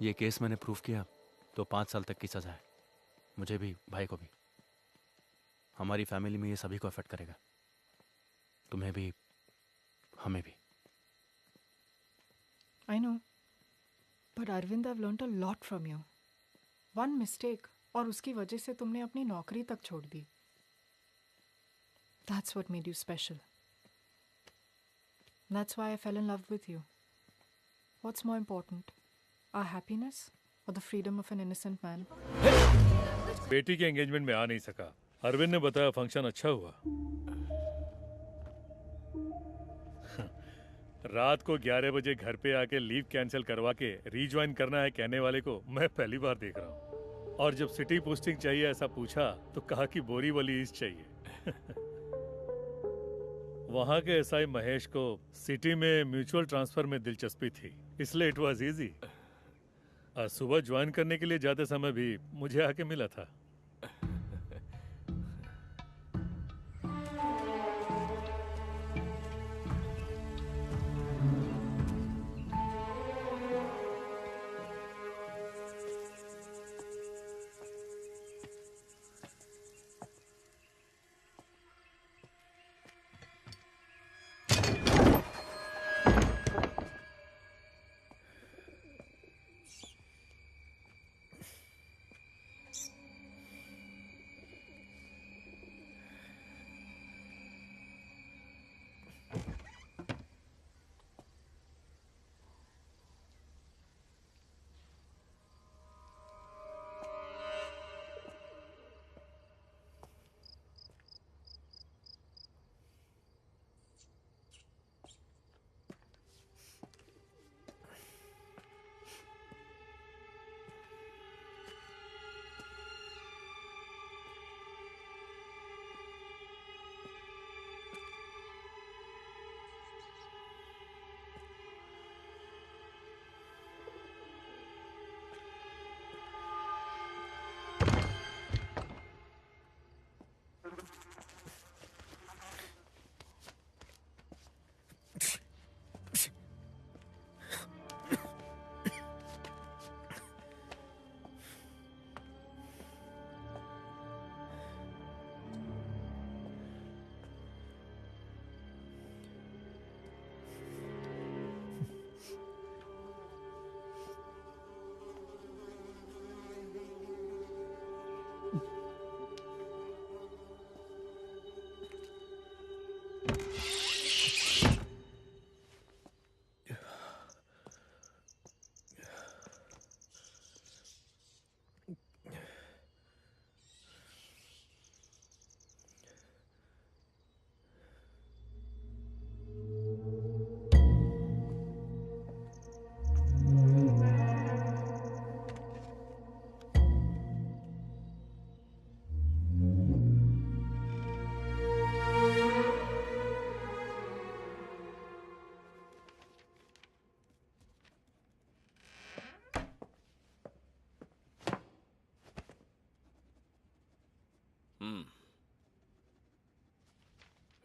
ये केस मैंने प्रूव किया तो 5 साल तक की सजा है, मुझे भी, भाई को भी। हमारी फैमिली में ये सभी को अफेक्ट करेगा, तुम्हें भी, हमें भी। I know. But Arvind, I've learnt a lot from you. One mistake और उसकी वजह से तुमने अपनी नौकरी तक छोड़ दी. That's what made you special. That's why I fell in love with you. What's more important? Our happiness or the freedom of an innocent man? बेटी के एंगेजमेंट में आ नहीं सका। अरविंद ने बताया फंक्शन अच्छा हुआ। रात को 11 बजे घर पे आके लीव कैंसिल करवा के रीज्वाइन करना है कहने वाले को मैं पहली बार देख रहा हूँ। और जब सिटी पोस्टिंग चाहिए ऐसा पूछा तो कहा कि बोरीवली ईस्ट चाहिए। वहाँ के एसआई महेश को सिटी में म्यूचुअल ट्रांसफर में दिलचस्पी थी, इसलिए इट वाज इजी। सुबह ज्वाइन करने के लिए जाते समय भी मुझे आके मिला था।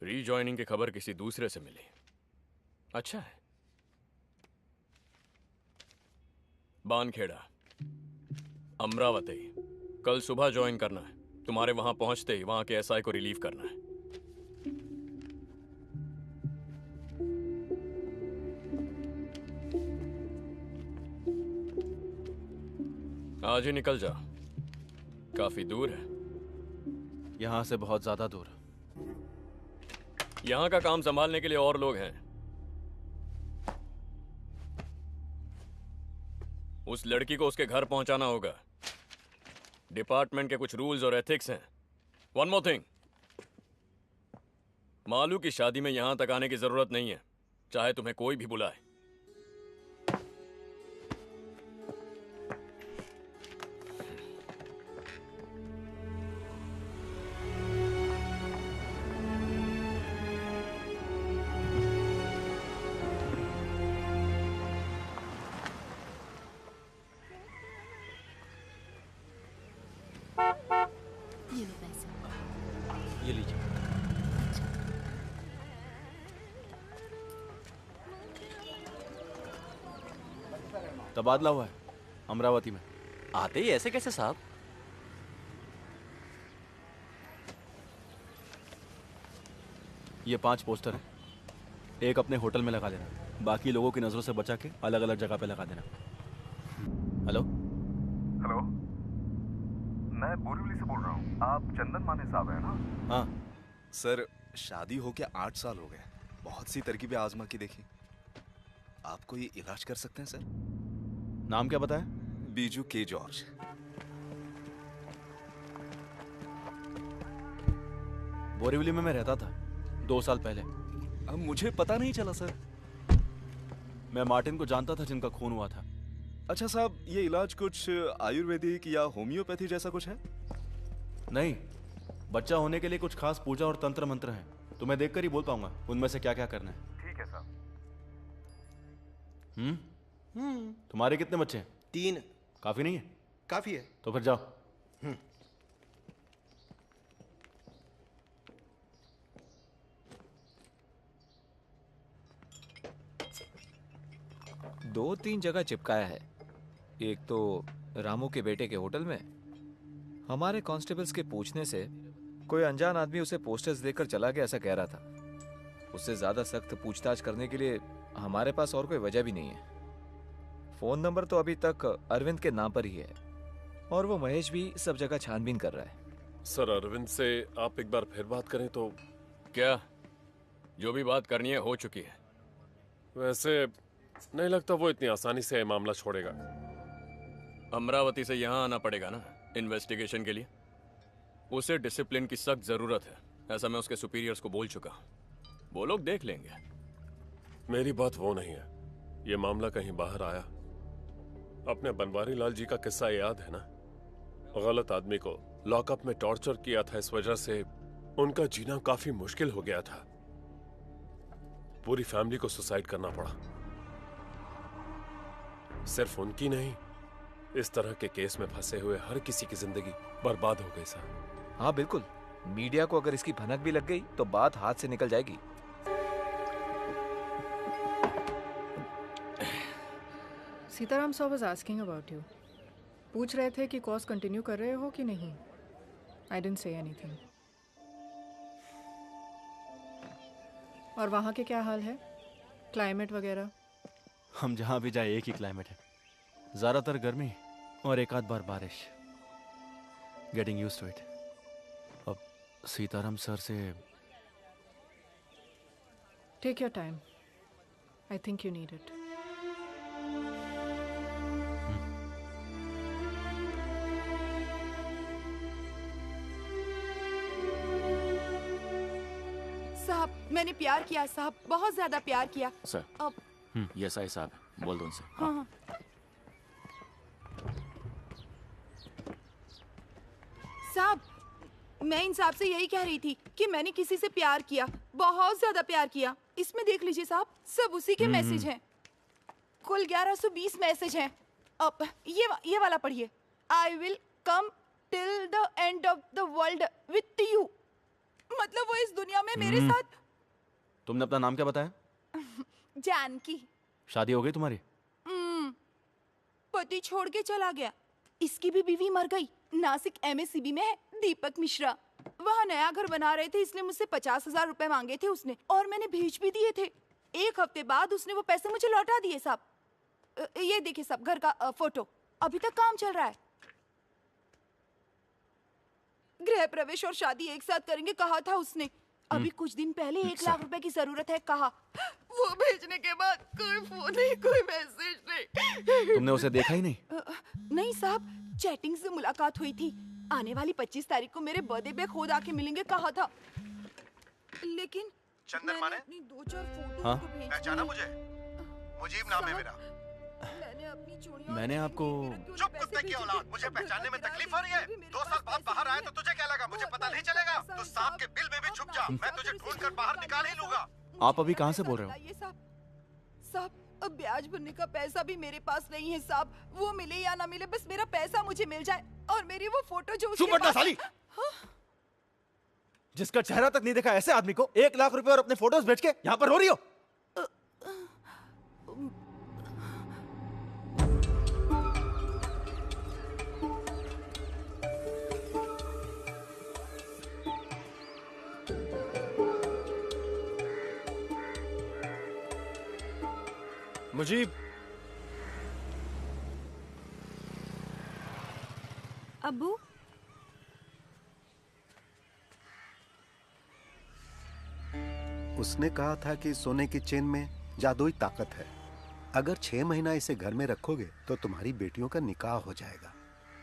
रीजॉइनिंग की खबर किसी दूसरे से मिली। अच्छा है। बानखेड़ा, अमरावती, कल सुबह ज्वाइन करना है। तुम्हारे वहां पहुंचते ही वहां के एसआई को रिलीव करना है। आज ही निकल जा, काफी दूर है। यहां से बहुत ज्यादा दूर। यहां का काम संभालने के लिए और लोग हैं। उस लड़की को उसके घर पहुंचाना होगा। डिपार्टमेंट के कुछ रूल्स और एथिक्स हैं। वन मोर थिंग, मालू की शादी में यहां तक आने की जरूरत नहीं है, चाहे तुम्हें कोई भी बुलाए। तबादला हुआ है अमरावती में। आते ही ऐसे कैसे साहब? ये 5 पोस्टर हैं, एक अपने होटल में लगा देना, बाकी लोगों की नजरों से बचा के अलग अलग जगह पे लगा देना। हेलो हेलो, मैं बोरीवली से बोल रहा हूँ। आप चंदन माने साहब हैं ना? हाँ सर, शादी हो के 8 साल हो गए, बहुत सी तरकीबें आजमा की देखी। आपको ये इलाज कर सकते हैं सर? नाम क्या बताया? बीजू के जॉर्ज। बोरीवली में मैं रहता था 2 साल पहले। अब मुझे पता नहीं चला सर। मैं मार्टिन को जानता था जिनका खून हुआ था। अच्छा साहब, ये इलाज कुछ आयुर्वेदिक या होम्योपैथी जैसा कुछ है? नहीं, बच्चा होने के लिए कुछ खास पूजा और तंत्र मंत्र हैं। तुम्हें देखकर ही बोल पाऊंगा उनमें से क्या क्या करना है। ठीक है साहब। तुम्हारे कितने बच्चे हैं? 3। काफी नहीं है? काफी है। तो फिर जाओ। दो तीन जगह चिपकाया है। एक तो रामू के बेटे के होटल में। हमारे कांस्टेबल्स के पूछने से कोई अनजान आदमी उसे पोस्टर्स देकर चला गया ऐसा कह रहा था। उससे ज्यादा सख्त पूछताछ करने के लिए हमारे पास और कोई वजह भी नहीं है। फोन नंबर तो अभी तक अरविंद के नाम पर ही है और वो महेश भी सब जगह छानबीन कर रहा है। सर, अरविंद से आप एक बार फिर बात करें तो। क्या? जो भी बात करनी है हो चुकी है। वैसे नहीं लगता वो इतनी आसानी से मामला छोड़ेगा। अमरावती से यहाँ आना पड़ेगा ना इन्वेस्टिगेशन के लिए। उसे डिसिप्लिन की सख्त जरूरत है, ऐसा मैं उसके सुपीरियर्स को बोल चुका। वो लोग देख लेंगे। मेरी बात वो नहीं है, ये मामला कहीं बाहर आया। अपने बनवारी लाल जी का किस्सा याद है ना? गलत आदमी को लॉकअप में टॉर्चर किया था, इस वजह से उनका जीना काफी मुश्किल हो गया था। पूरी फैमिली को सुसाइड करना पड़ा। सिर्फ उनकी नहीं, इस तरह के केस में फंसे हुए हर किसी की जिंदगी बर्बाद हो गई साहब। हाँ बिल्कुल, मीडिया को अगर इसकी भनक भी लग गई तो बात हाथ से निकल जाएगी। Sitaram sir was asking about you. पूछ रहे थे कि कोर्स कंटिन्यू कर रहे हो कि नहीं। I didn't say anything. और वहाँ के क्या हाल है, क्लाइमेट वगैरह? हम जहाँ भी जाए एक ही क्लाइमेट है, ज़्यादातर गर्मी और एक आध बार बारिश। Getting used to it. अब सीताराम सर से। Take your time, I think you need it. साहब, मैंने प्यार किया साहब, बहुत ज्यादा प्यार किया। सर, अब ये साई साहब है, बोल दो उनसे। हाँ। साहब, मैं इंसाफ से यही कह रही थी कि मैंने किसी से प्यार किया, बहुत ज्यादा प्यार किया। इसमें देख लीजिए साहब, सब उसी के मैसेज हैं। कुल 1120 मैसेज हैं। अब ये वाला पढ़िए। I will come till the end of the world with you. मतलब वो इस दुनिया में मेरे साथ। तुमने अपना नाम क्या बताया? जानकी। शादी हो गई तुम्हारी? पति छोड़ के चला गया। इसकी भी बीवी मर गई। नासिक MSCB में है, दीपक मिश्रा। वहाँ नया घर बना रहे थे, इसलिए मुझसे 50,000 रुपए मांगे थे उसने, और मैंने भेज भी दिए थे। 1 हफ्ते बाद उसने वो पैसे मुझे लौटा दिए साहब। ये देखिए साहब, घर का फोटो। अभी तक काम चल रहा है। गृह प्रवेश और शादी एक साथ करेंगे कहा था उसने। अभी कुछ दिन पहले 1 लाख रुपए की जरूरत है कहा। वो भेजने के बाद कोई फोन नहीं, कोई मैसेज नहीं। तुमने उसे देखा ही नहीं? नहीं साहब, चैटिंग से मुलाकात हुई थी। आने वाली 25 तारीख को मेरे बर्थडे पे खुद आके मिलेंगे कहा था। लेकिन चंदन माने? अपनी 2-4 फोटो हाँ? को भेज पहचाना मुझे? मुजीब नाम है मेरा। मैंने आपको। चुप कुत्ते की औलाद, मुझे पहचानने में तकलीफ हो रही है? 2 साल बाद बाहर आया तो तुझे क्या लगा मुझे पता नहीं चलेगा? तू सांप के बिल में भी छुप जा, मैं तुझे ढूंढ कर बाहर निकाल ही लूंगा। आप अभी कहाँ से बोल रहे हो? साहब, अब ब्याज भरने का पैसा भी मेरे पास नहीं है साहब। वो मिले या ना मिले, बस मेरा पैसा मुझे मिल जाए और मेरी वो फोटो जो चुप बैठना साली। जिसका चेहरा तक नहीं देखा ऐसे आदमी को 1 लाख रुपए और अपने फोटोज बेच के यहाँ पर रो रही हो? मुजीब, अब्बू, उसने कहा था कि सोने की चेन में जादुई ताकत है। अगर 6 महीना इसे घर में रखोगे तो तुम्हारी बेटियों का निकाह हो जाएगा।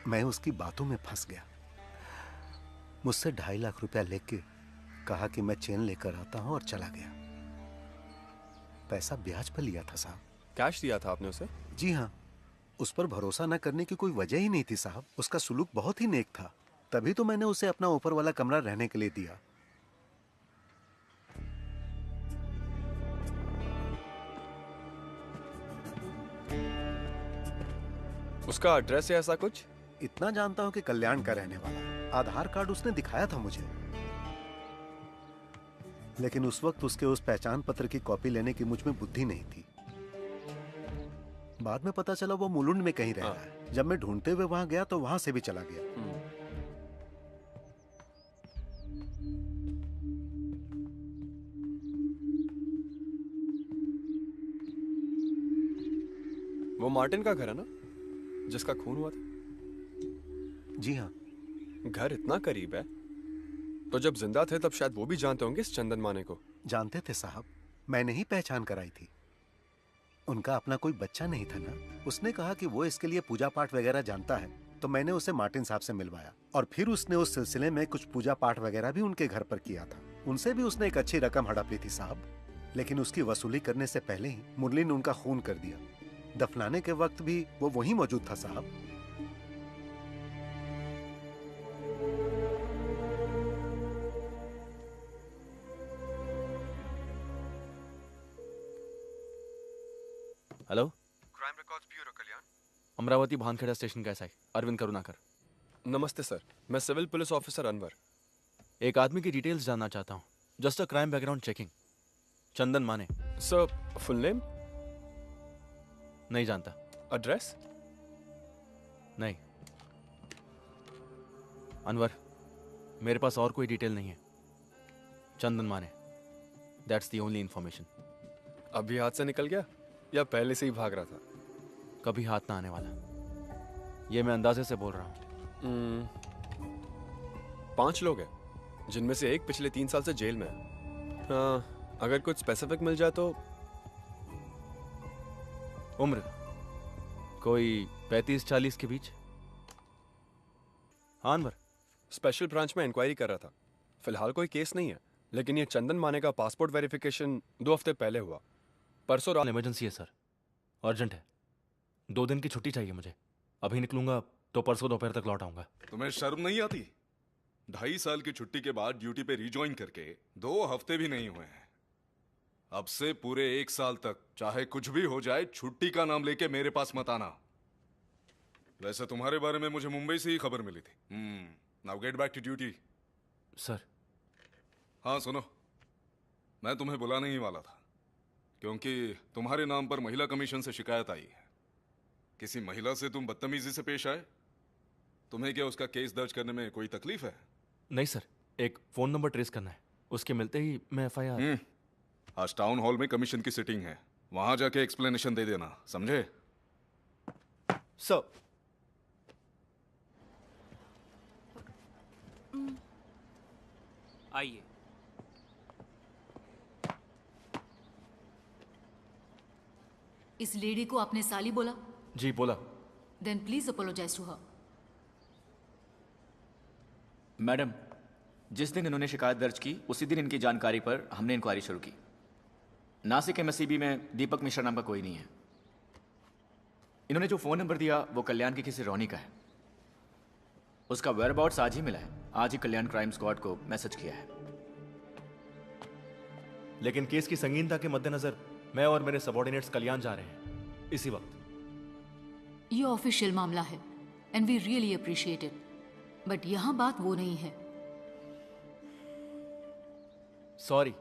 मैं उसकी बातों में फंस गया। मुझसे 2.5 लाख रुपया लेके कहा कि मैं चेन लेकर आता हूं और चला गया। पैसा ब्याज पर लिया था साहब। कैश दिया था आपने उसे? जी हाँ। उस पर भरोसा न करने की कोई वजह ही नहीं थी साहब। उसका सुलूक बहुत ही नेक था, तभी तो मैंने उसे अपना ऊपर वाला कमरा रहने के लिए दिया। उसका एड्रेस है ऐसा कुछ? इतना जानता हूं कि कल्याण का रहने वाला। आधार कार्ड उसने दिखाया था मुझे, लेकिन उस वक्त उसके उस पहचान पत्र की कॉपी लेने की मुझ में बुद्धि नहीं थी। बाद में पता चला वो मुलुंड में कहीं रह रहा है। जब मैं ढूंढते हुए वहां गया तो वहां से भी चला गया। वो मार्टिन का घर है ना, जिसका खून हुआ था? जी हाँ। घर इतना करीब है तो जब जिंदा थे तब शायद वो भी जानते होंगे इस चंदन माने को। जानते थे साहब, मैंने ही पहचान कराई थी। उनका अपना कोई बच्चा नहीं था ना। उसने कहा कि वो इसके लिए पूजा पाठ वगैरह जानता है, तो मैंने उसे मार्टिन साहब से मिलवाया और फिर उसने उस सिलसिले में कुछ पूजा पाठ वगैरह भी उनके घर पर किया था। उनसे भी उसने एक अच्छी रकम हड़प ली थी साहब, लेकिन उसकी वसूली करने से पहले ही मुरली ने उनका खून कर दिया। दफनाने के वक्त भी वो वहीं मौजूद था साहब। हेलो, क्राइम रिकॉर्ड्स ब्यूरो कल्याण। अमरावती भानखेड़ा स्टेशन कैसा है? अरविंद करुणाकर। नमस्ते सर, मैं सिविल पुलिस ऑफिसर अनवर। एक आदमी की डिटेल्स जानना चाहता हूँ। Just a crime background checking. Chandan Mane. Sir, full name? नहीं जानता। एड्रेस? नहीं। अनवर, मेरे पास और कोई डिटेल नहीं है। चंदन माने, दैट्स द ओनली इंफॉर्मेशन। अभी हाथ से निकल गया या पहले से ही भाग रहा था? कभी हाथ ना आने वाला, ये मैं अंदाजे से बोल रहा हूँ। 5 लोग हैं, जिनमें से एक पिछले 3 साल से जेल में है। हाँ, अगर कुछ स्पेसिफिक मिल जाए तो। उम्र कोई 35-40 के बीच। हाँ अनवर। स्पेशल ब्रांच में इंक्वायरी कर रहा था। फिलहाल कोई केस नहीं है, लेकिन ये चंदन माने का पासपोर्ट वेरिफिकेशन 2 हफ्ते पहले हुआ। परसों रात। इमरजेंसी है सर, अर्जेंट है। 2 दिन की छुट्टी चाहिए मुझे। अभी निकलूंगा तो परसों दोपहर तक लौट आऊंगा। तुम्हें शर्म नहीं आती? 2.5 साल की छुट्टी के बाद ड्यूटी पे रिज्वाइन करके 2 हफ्ते भी नहीं हुए हैं। अब से पूरे 1 साल तक चाहे कुछ भी हो जाए, छुट्टी का नाम लेके मेरे पास मत आना। वैसे तुम्हारे बारे में मुझे मुंबई से ही खबर मिली थी। Now get back to duty. Sir. हाँ सुनो, मैं तुम्हें बुलाने ही वाला था, क्योंकि तुम्हारे नाम पर महिला कमीशन से शिकायत आई है। किसी महिला से तुम बदतमीजी से पेश आए। तुम्हें क्या उसका केस दर्ज करने में कोई तकलीफ है? नहीं सर, एक फोन नंबर ट्रेस करना है, उसके मिलते ही मैं FIR। आज टाउन हॉल में कमीशन की सिटिंग है, वहां जाके एक्सप्लेनेशन दे देना, समझे? सर। आइए। इस लेडी को आपने साली बोला? जी बोला। Then please apologise to her. Madam, जिस दिन इन्होंने शिकायत दर्ज की उसी दिन इनकी जानकारी पर हमने इंक्वायरी शुरू की। नासिक MSCB में दीपक मिश्रा नाम का कोई नहीं है। इन्होंने जो फोन नंबर दिया वो कल्याण की किसी रोनी का है। उसका वेयरअबाउट्स आज ही मिला है। आज ही कल्याण क्राइम स्क्वाड को मैसेज किया है। लेकिन केस की संगीनता के मद्देनजर मैं और मेरे सबॉर्डिनेट्स कल्याण जा रहे हैं इसी वक्त। ये ऑफिशियल मामला है and we really appreciate it, but यहां बात वो नहीं है। सॉरी।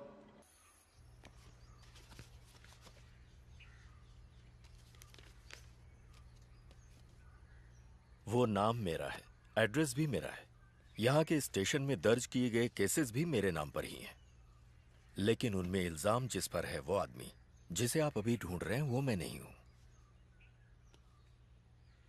वो नाम मेरा है, एड्रेस भी मेरा है, यहाँ के स्टेशन में दर्ज किए गए केसेस भी मेरे नाम पर ही हैं। लेकिन उनमें इल्जाम जिस पर है वो आदमी जिसे आप अभी ढूंढ रहे हैं वो मैं नहीं हूं।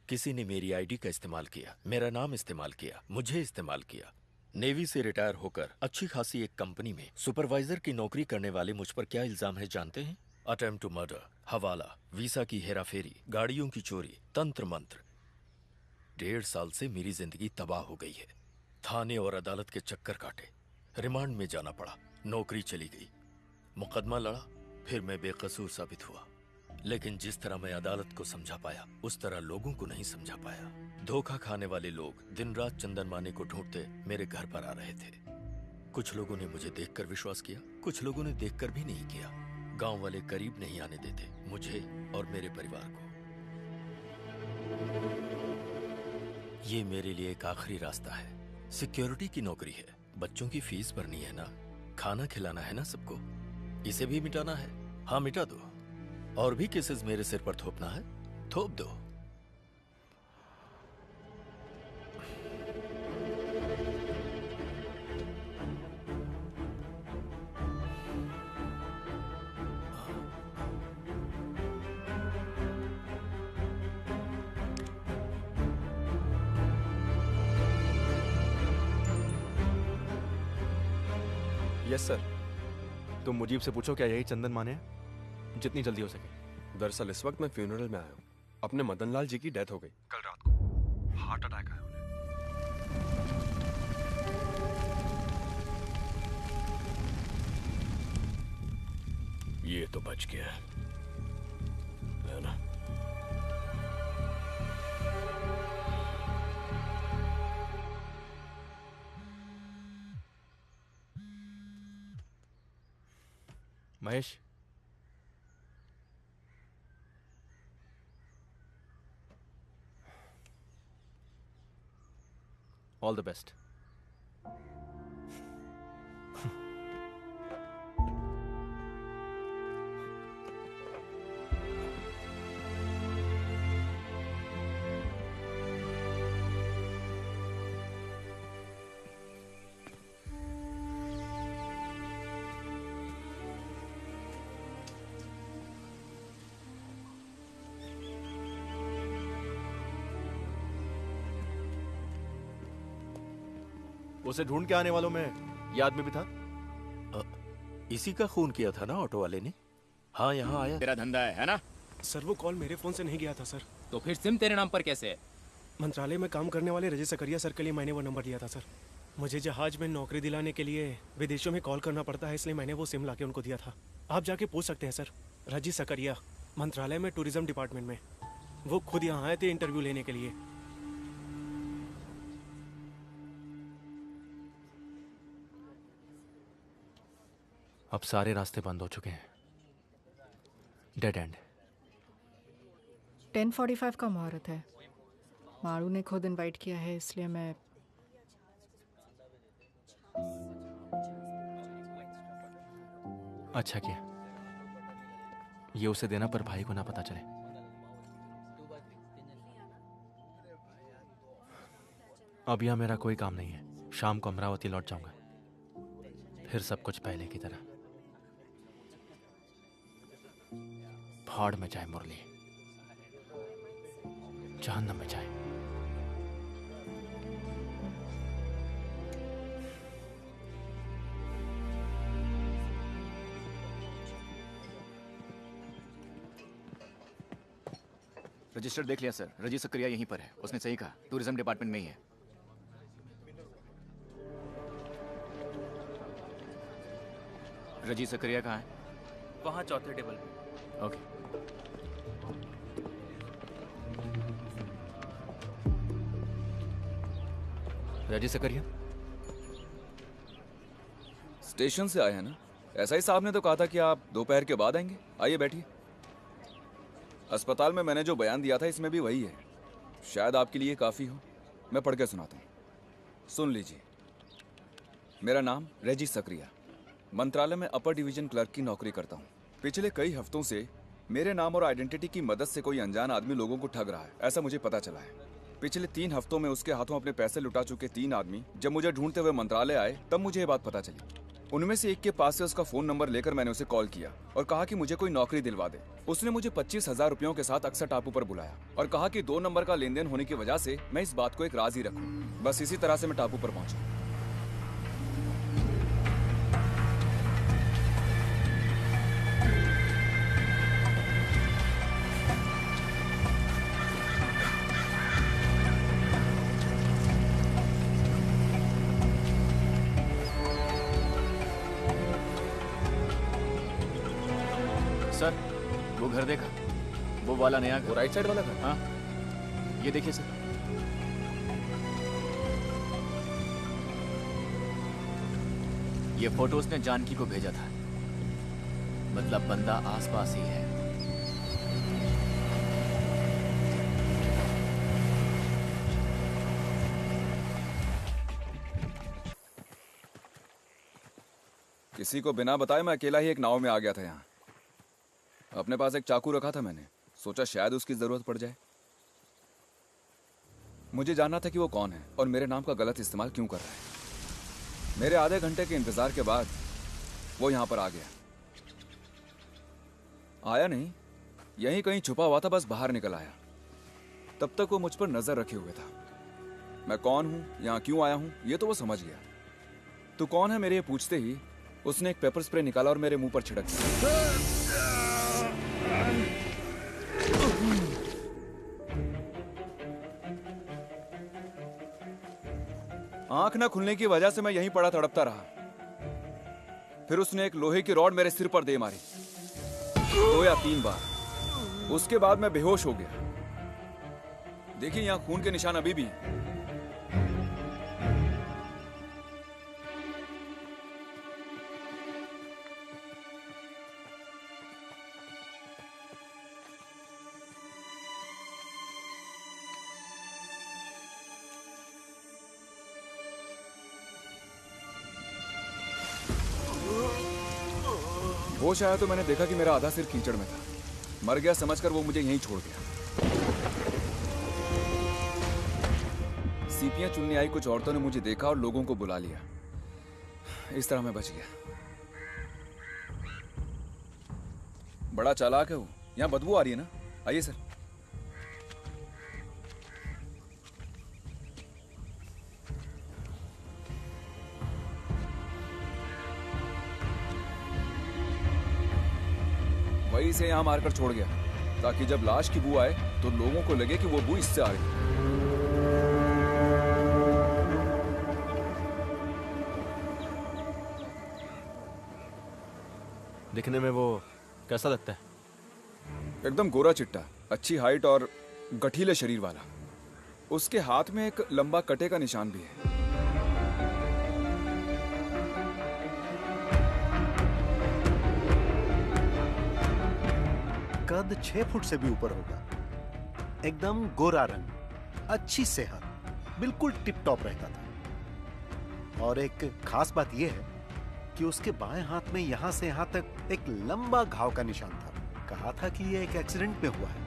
किसी ने मेरी आईडी का इस्तेमाल किया, मेरा नाम इस्तेमाल किया, मुझे इस्तेमाल किया। नेवी से रिटायर होकर अच्छी खासी एक कंपनी में सुपरवाइजर की नौकरी करने वाले मुझ पर क्या इल्जाम है जानते हैं? अटेम्प्ट टू मर्डर, हवाला, वीजा की हेराफेरी, गाड़ियों की चोरी, तंत्र मंत्र। 1.5 साल से मेरी जिंदगी तबाह हो गई है। थाने और अदालत के चक्कर काटे, रिमांड में जाना पड़ा, नौकरी चली गई, मुकदमा लड़ा, फिर मैं बेकसूर साबित हुआ। लेकिन जिस तरह मैं अदालत को समझा पाया उस तरह लोगों को नहीं समझा पाया। धोखा खाने वाले लोग दिन रात चंदन माने को ढूंढते मेरे घर पर आ रहे थे। कुछ लोगों ने मुझे देखकर विश्वास किया, कुछ लोगों ने देखकर भी नहीं किया। गांव वाले करीब नहीं आने देते मुझे और मेरे परिवार को। ये मेरे लिए एक आखिरी रास्ता है। सिक्योरिटी की नौकरी है, बच्चों की फीस भरनी है ना, खाना खिलाना है ना सबको। इसे भी मिटाना है? हाँ मिटा दो। और भी केसेस मेरे सिर पर थोपना है? थोप दो। Yes sir. तुम मुजीब से पूछो क्या यही चंदन माने हैं? जितनी जल्दी हो सके। दरअसल इस वक्त मैं फ्यूनरल में आया हूँ। अपने मदन लाल जी की डेथ हो गई कल रात को, हार्ट अटैक आया उन्हें। ये तो बच गया है ना? Mahesh, all the best. उसे ढूंढ के आने वालों में ये आदमी भी था। इसी का खून किया था ना ऑटो वाले ने? हाँ यहाँ आया। तेरा धंधा है ना? सर वो कॉल मेरे फोन से नहीं गया था सर। तो फिर सिम तेरे नाम पर कैसे है? मंत्रालय में काम करने वाले रजत सकरिया सर के लिए मैंने वो नंबर दिया था सर। मुझे जहाज में नौकरी दिलाने के लिए विदेशों में कॉल करना पड़ता है, इसलिए मैंने वो सिम लाके उनको दिया था। आप जाके पूछ सकते हैं सर। रजत सकरिया, मंत्रालय में टूरिज्म डिपार्टमेंट में। वो खुद यहाँ आए थे इंटरव्यू लेने के लिए। अब सारे रास्ते बंद हो चुके हैं। Dead and. 10:45 का मुहूर्त है। मारू ने खुद इनवाइट किया है, इसलिए मैं अच्छा किया। ये उसे देना पर भाई को ना पता चले। अब यहां मेरा कोई काम नहीं है। शाम को अमरावती लौट जाऊंगा, फिर सब कुछ पहले की तरह। भाड़ में जाए मुरली, जहन्नम में जाए। रजिस्टर देख लिया सर। रजी सकरिया यहीं पर है। उसने सही कहा, टूरिज्म डिपार्टमेंट में ही है। रजी सकरिया कहाँ है? वहां चौथे टेबल पे। ओके। रजी सकरिया स्टेशन से आए हैं ना? ऐसा ही साहब ने तो कहा था कि आप दोपहर के बाद आएंगे। आइए बैठिए। अस्पताल में मैंने जो बयान दिया था इसमें भी वही है। शायद आपके लिए काफ़ी हो। मैं पढ़ के सुनाता हूँ, सुन लीजिए। मेरा नाम रेजी सकरिया, मंत्रालय में अपर डिवीजन क्लर्क की नौकरी करता हूँ। पिछले कई हफ्तों से मेरे नाम और आइडेंटिटी की मदद से कोई अनजान आदमी लोगों को ठग रहा है, ऐसा मुझे पता चला है। पिछले 3 हफ्तों में उसके हाथों अपने पैसे लुटा चुके 3 आदमी जब मुझे ढूंढते हुए मंत्रालय आए तब मुझे ये बात पता चली। उनमें से एक के पास से उसका फोन नंबर लेकर मैंने उसे कॉल किया और कहा कि मुझे कोई नौकरी दिलवा दे। उसने मुझे 25,000 रुपयों के साथ अक्सर टापू पर बुलाया और कहा कि 2 नंबर का लेन देन होने की वजह से मैं इस बात को एक राज ही रखूं। बस इसी तरह से मैं टापू पर पहुंचा। सर, वो घर देखा? वो वाला नया घर। वो राइट साइड वाला घर? हाँ, ये देखिए सर। ये फोटो उसने जानकी को भेजा था। मतलब बंदा आसपास ही है। किसी को बिना बताए मैं अकेला ही एक नाव में आ गया था यहाँ। अपने पास एक चाकू रखा था मैंने, सोचा शायद उसकी जरूरत पड़ जाए। मुझे जानना था कि वो कौन है और मेरे नाम का गलत इस्तेमाल क्यों कर रहा है। मेरे आधे घंटे के इंतजार के बाद वो यहाँ पर आ गया। आया नहीं, यहीं कहीं छुपा हुआ था, बस बाहर निकल आया। तब तक वो मुझ पर नजर रखे हुए था। मैं कौन हूँ, यहाँ क्यों आया हूँ, ये तो वो समझ गया। तू कौन है मेरे ये पूछते ही उसने एक पेपर स्प्रे निकाला और मेरे मुंह पर छिड़क दिया। आंख न खुलने की वजह से मैं यहीं पड़ा तड़पता रहा। फिर उसने एक लोहे की रॉड मेरे सिर पर दे मारी 2 या 3 बार। उसके बाद मैं बेहोश हो गया। देखिए यहां खून के निशान अभी भी हैं। होश आया तो मैंने देखा कि मेरा आधा सिर कीचड़ में था। मर गया समझकर वो मुझे यहीं छोड़ गया। सीपियां चुनने आई कुछ औरतों ने मुझे देखा और लोगों को बुला लिया। इस तरह मैं बच गया। बड़ा चालाक है वो। यहाँ बदबू आ रही है ना? आइए सर। वही से यहाँ मारकर छोड़ गया ताकि जब लाश की बू आए तो लोगों को लगे कि वो बू इससे आ रही है। दिखने में वो कैसा लगता है? एकदम गोरा चिट्टा, अच्छी हाइट और गठीले शरीर वाला। उसके हाथ में एक लंबा कटे का निशान भी है। कद 6 फुट से भी ऊपर होगा। एकदम गोरा रंग, अच्छी सेहत, बिल्कुल टिप टॉप रहता था। और एक खास बात यह है कि उसके बाएं हाथ में यहां से यहां तक एक लंबा घाव का निशान था। कहा था कि यह एक एक्सीडेंट में हुआ है।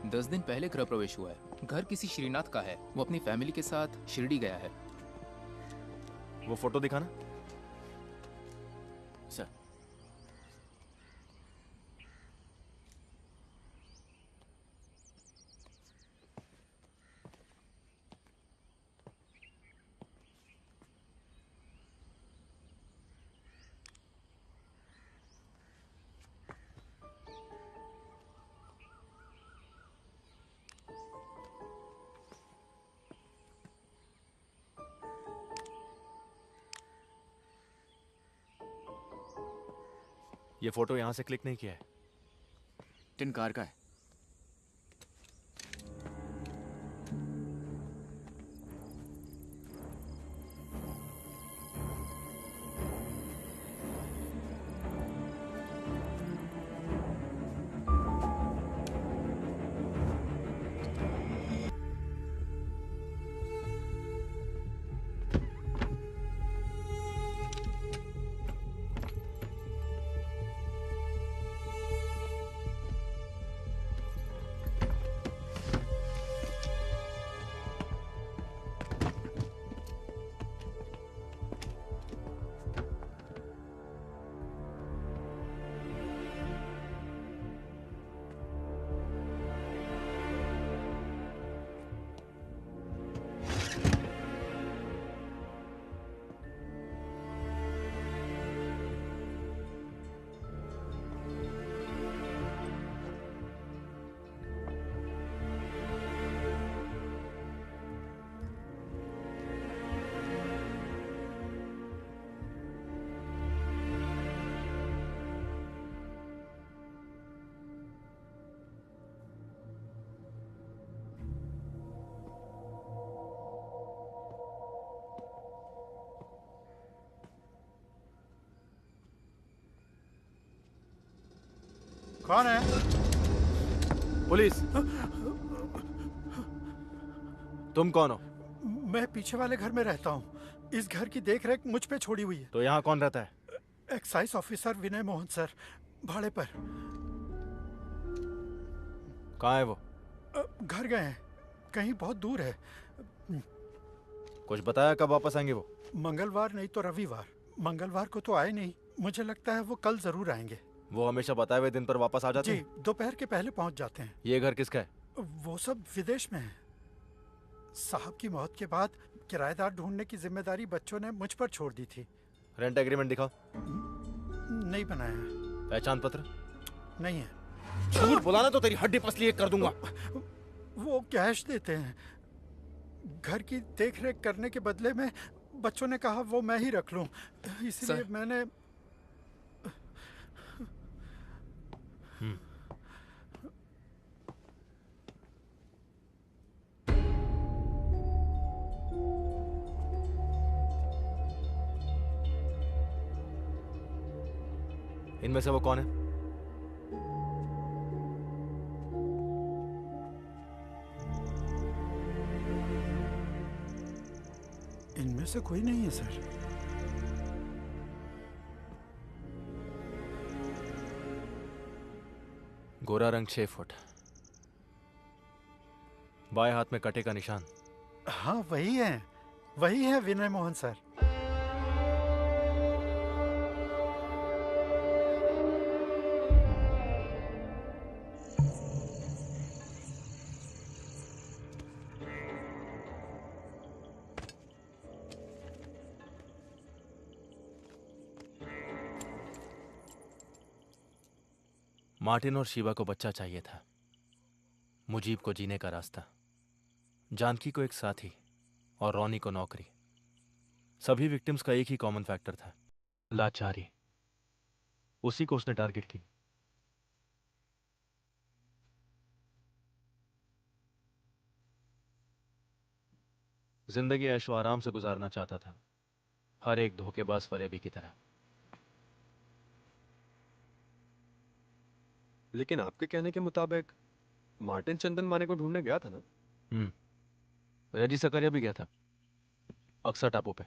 दस दिन पहले गृह प्रवेश हुआ है। घर किसी श्रीनाथ का है। वो अपनी फैमिली के साथ शिरडी गया है। वो फोटो दिखाना। सर, ये फोटो यहां से क्लिक नहीं किया है। टिन कार का है। कौन है? पुलिस। तुम कौन हो? मैं पीछे वाले घर में रहता हूँ। इस घर की देखरेख मुझ पे छोड़ी हुई है। तो यहाँ कौन रहता है? एक्साइज ऑफिसर विनय मोहन सर, भाड़े पर। कहाँ है वो? घर गए हैं, कहीं बहुत दूर है। कुछ बताया कब वापस आएंगे वो? मंगलवार नहीं तो रविवार। मंगलवार को तो आए नहीं, मुझे लगता है वो कल जरूर आएंगे। वो हमेशा बताए हुए दिन पर वापस आ जाते जी, हैं? दोपहर के पहले पहुंच जाते हैं। ये घर किसका है? वो सब विदेश में है। साहब की मौत के बाद किराएदार ढूंढने की जिम्मेदारी बच्चों ने मुझ पर छोड़ दी थी। रेंट एग्रीमेंट दिखाओ। नहीं बनाया है। पहचान पत्र? नहीं है। झूठ बोला तो तेरी हड्डी पसली एक कर दूंगा। वो कैश देते हैं। घर की देखरेख करने के बदले में बच्चों ने कहा वो मैं ही रख लूं, इसलिए मैंने। इनमें से वो कौन है? इनमें से कोई नहीं है सर। गोरा रंग 6 फुट, बाएं हाथ में कटे का निशान। हाँ वही है विनय मोहन सर। मार्टिन और शिवा को बच्चा चाहिए था, मुजीब को जीने का रास्ता, जानकी को एक साथी और रॉनी को नौकरी। सभी विक्टिम्स का एक ही कॉमन फैक्टर था, लाचारी। उसी को उसने टारगेट की। जिंदगी ऐशो आराम से गुजारना चाहता था, हर एक धोखेबाज फरेबी की तरह। लेकिन आपके कहने के मुताबिक मार्टिन चंदन माने को ढूंढने गया था ना? रेजी सकरिया भी गया था, अक्सर टापू पे।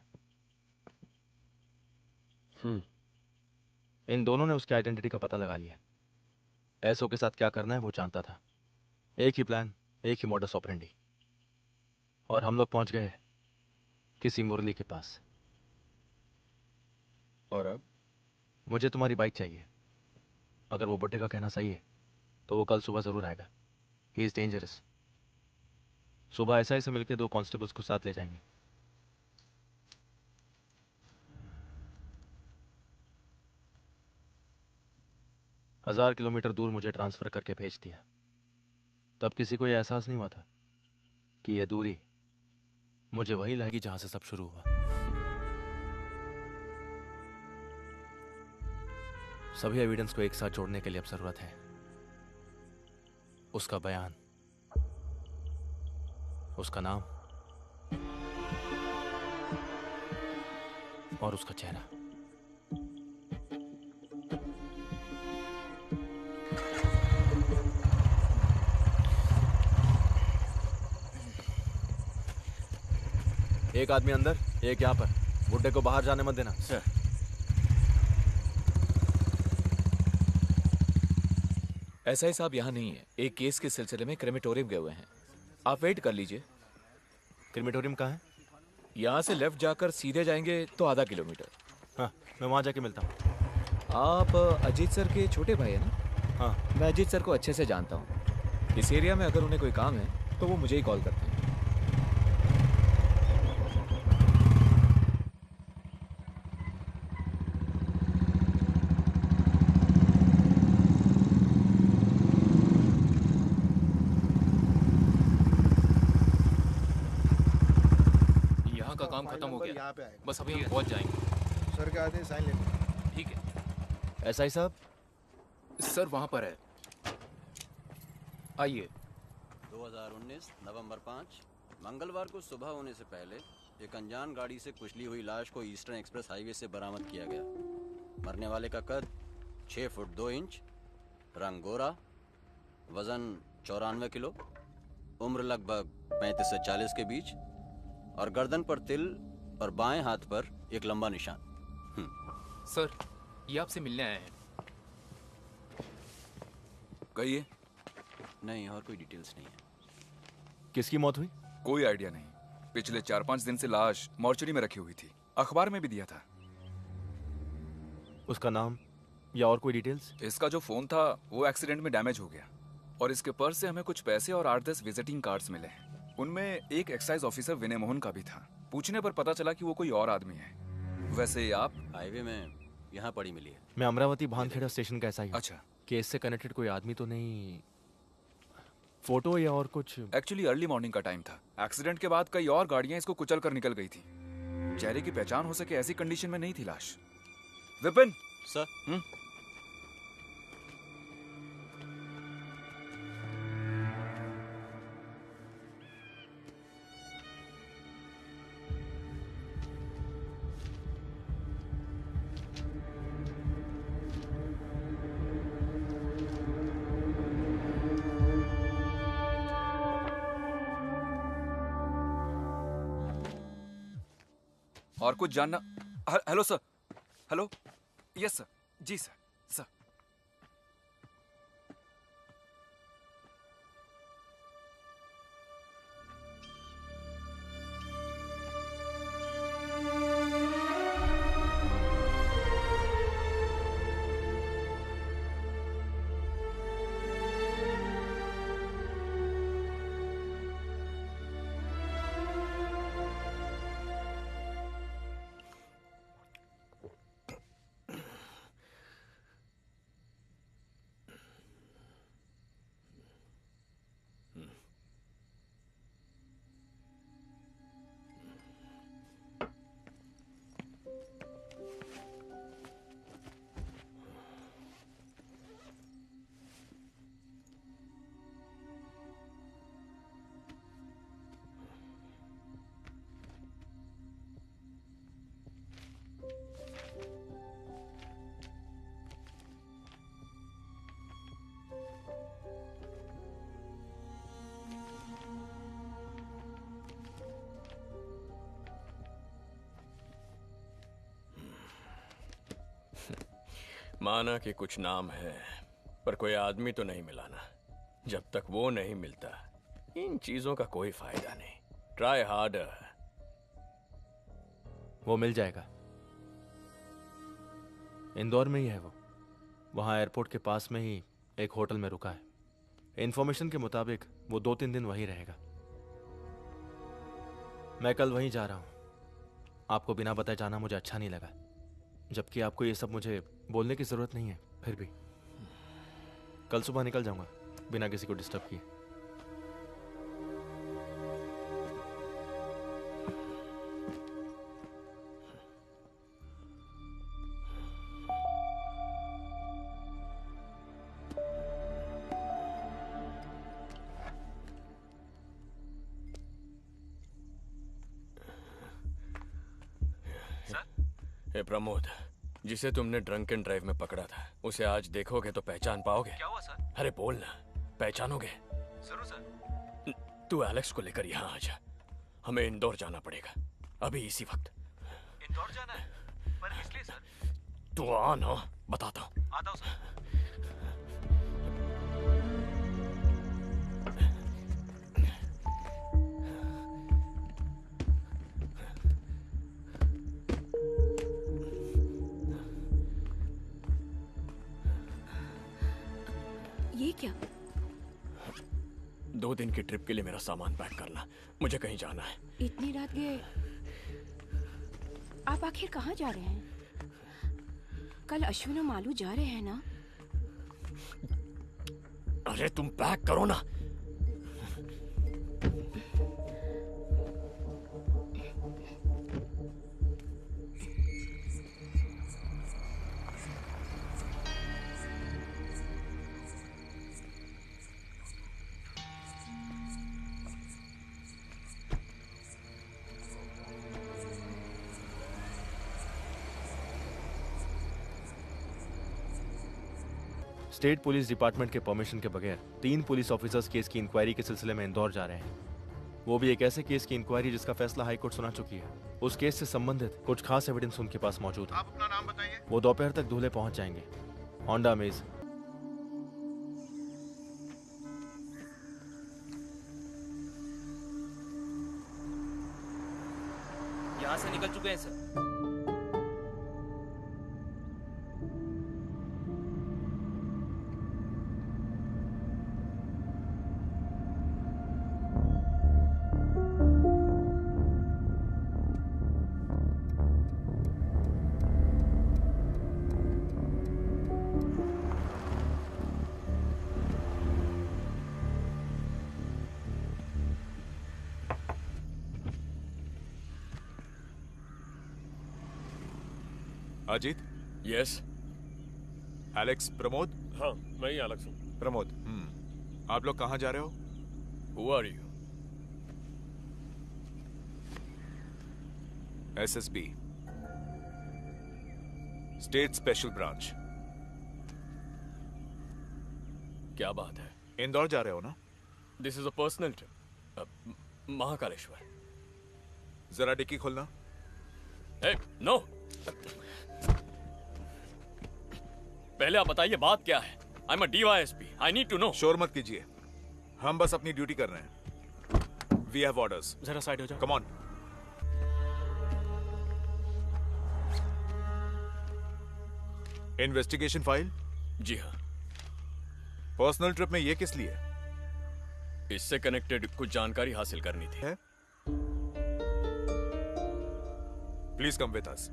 इन दोनों ने उसकी आइडेंटिटी का पता लगा लिया। एसओ के साथ क्या करना है वो जानता था। एक ही प्लान, एक ही मॉडस ऑपरेंडी। और हम लोग पहुंच गए किसी मुरली के पास। और अब? मुझे तुम्हारी बाइक चाहिए। अगर वो बुड्ढे का कहना सही है तो वो कल सुबह जरूर आएगा। He is dangerous. सुबह ऐसा से मिलकर 2 कांस्टेबल्स को साथ ले जाएंगे। हजार किलोमीटर दूर मुझे ट्रांसफर करके भेज दिया। तब किसी को यह एहसास नहीं हुआ था कि यह दूरी मुझे वही लाएगी जहां से सब शुरू हुआ। सभी एविडेंस को एक साथ जोड़ने के लिए अब जरूरत है उसका बयान, उसका नाम और उसका चेहरा। एक आदमी अंदर, एक यहां पर। बुड्ढे को बाहर जाने मत देना। सर। एसआई साहब यहाँ नहीं है, एक केस के सिलसिले में क्रेमेटोरियम गए हुए हैं। आप वेट कर लीजिए। क्रेमेटोरियम कहाँ है? यहाँ से लेफ्ट जाकर सीधे जाएंगे तो आधा किलोमीटर। हाँ, मैं वहाँ जाके मिलता हूँ। आप अजीत सर के छोटे भाई है ना? हाँ। मैं अजीत सर को अच्छे से जानता हूँ। इस एरिया में अगर उन्हें कोई काम है तो वो मुझे ही कॉल करते हैं। काम खत्म हो गया, यहाँ पे आएगा। बस अभी हम पहुंच जाएंगे। सर के आते साइन लेते। ठीक है। एसआई साहब? सर वहां पर है, आइए। 2019 नवंबर 5 मंगलवार को सुबह होने से पहले एक अनजान गाड़ी से कुचली हुई लाश को ईस्टर्न एक्सप्रेस हाईवे से बरामद किया गया। मरने वाले का कद 6 फुट 2 इंच, रंग गोरा, वजन 94 किलो, उम्र लगभग 35 से 40 के बीच, और गर्दन पर तिल और बाएं हाथ पर एक लंबा निशान। सर, ये आपसे मिलने आए हैं। कहिए। नहीं, और कोई डिटेल्स नहीं है। किसकी मौत हुई? कोई आइडिया नहीं। पिछले 4-5 दिन से लाश मॉर्चरी में रखी हुई थी, अखबार में भी दिया था। उसका नाम या और कोई डिटेल्स? इसका जो फोन था वो एक्सीडेंट में डैमेज हो गया, और इसके पर्स से हमें कुछ पैसे और 8-10 विजिटिंग कार्ड्स मिले हैं। उनमें एक एक्साइज ऑफिसर विनय मोहन का भी था। पूछने पर पता चला कि वो कोई और आदमी है। वैसे आप? हाईवे में यहाँ पड़ी मिली है। मैं अमरावती भानखेड़ा स्टेशन का ऐसा ही। अच्छा। केस से कनेक्टेड कोई आदमी तो नहीं? फोटो या और कुछ? एक्चुअली अर्ली मॉर्निंग का टाइम था। एक्सीडेंट के बाद कई और गाड़ियां इसको कुचल कर निकल गई थी। चेहरे की पहचान हो सके ऐसी कंडीशन में नहीं थी लाश। विपिन सर। और कुछ जानना? Hello sir. Hello. Yes sir. जी सर। सर। माना कि कुछ नाम है, पर कोई आदमी तो नहीं मिला ना। जब तक वो नहीं मिलता इन चीजों का कोई फायदा नहीं। Try harder. वो मिल जाएगा। इंदौर में ही है वो। वहां एयरपोर्ट के पास में ही एक होटल में रुका है। इंफॉर्मेशन के मुताबिक वो 2-3 दिन वहीं रहेगा। मैं कल वहीं जा रहा हूं। आपको बिना बताए जाना मुझे अच्छा नहीं लगा, जबकि आपको ये सब मुझे बोलने की जरूरत नहीं है। फिर भी कल सुबह निकल जाऊंगा बिना किसी को डिस्टर्ब किए। हे प्रमोद, जिसे तुमने ड्रंक एंड ड्राइव में पकड़ा था, उसे आज देखोगे तो पहचान पाओगे। क्या हुआ सर? अरे बोल ना, पहचानोगे? जरूर सर। तू एलेक्स को लेकर यहाँ आ जा। हमें इंदौर जाना पड़ेगा अभी इसी वक्त। इंदौर जाना है? पर इसलिए सर? तू आ ना, बताता हूँ। आता हूँ सर। ये क्या? 2 दिन की ट्रिप के लिए मेरा सामान पैक करना, मुझे कहीं जाना है। इतनी रात गए? आप आखिर कहाँ जा रहे हैं? कल अश्विन और मालू जा रहे हैं ना? अरे तुम पैक करो ना। स्टेट पुलिस डिपार्टमेंट के परमिशन के बगैर 3 पुलिस ऑफिसर्स केस की इंक्वायरी के सिलसिले में इंदौर जा रहे हैं। वो भी एक ऐसे केस की इंक्वायरी जिसका फैसला हाई कोर्ट सुना चुकी है। उस केस से संबंधित कुछ खास एविडेंस उनके पास मौजूद है। आप अपना नाम बताइए। वो दोपहर तक धुले पहुंच जाएंगे। होंडा मेज। यहाँ से निकल चुके हैं sir. Ajit. Yes. Alex Pramod. हाँ, मैं ही एलेक्स हूँ। प्रमोद। आप लोग कहाँ जा रहे हो? Who are you? SSB, state special branch. क्या बात है? इंदौर जा रहे हो ना? This is a personal trip. Mahakaleshwar. जरा डिक्की खोलना। नो। पहले आप बताइए बात क्या है? I am a DYSP। I need to know. शोर मत कीजिए, हम बस अपनी ड्यूटी कर रहे हैं। We have orders. जरा साइड हो जाओ। Come on. Investigation file? जी हाँ। पर्सनल ट्रिप में ये किस लिए? इससे कनेक्टेड कुछ जानकारी हासिल करनी थी। Please come with us.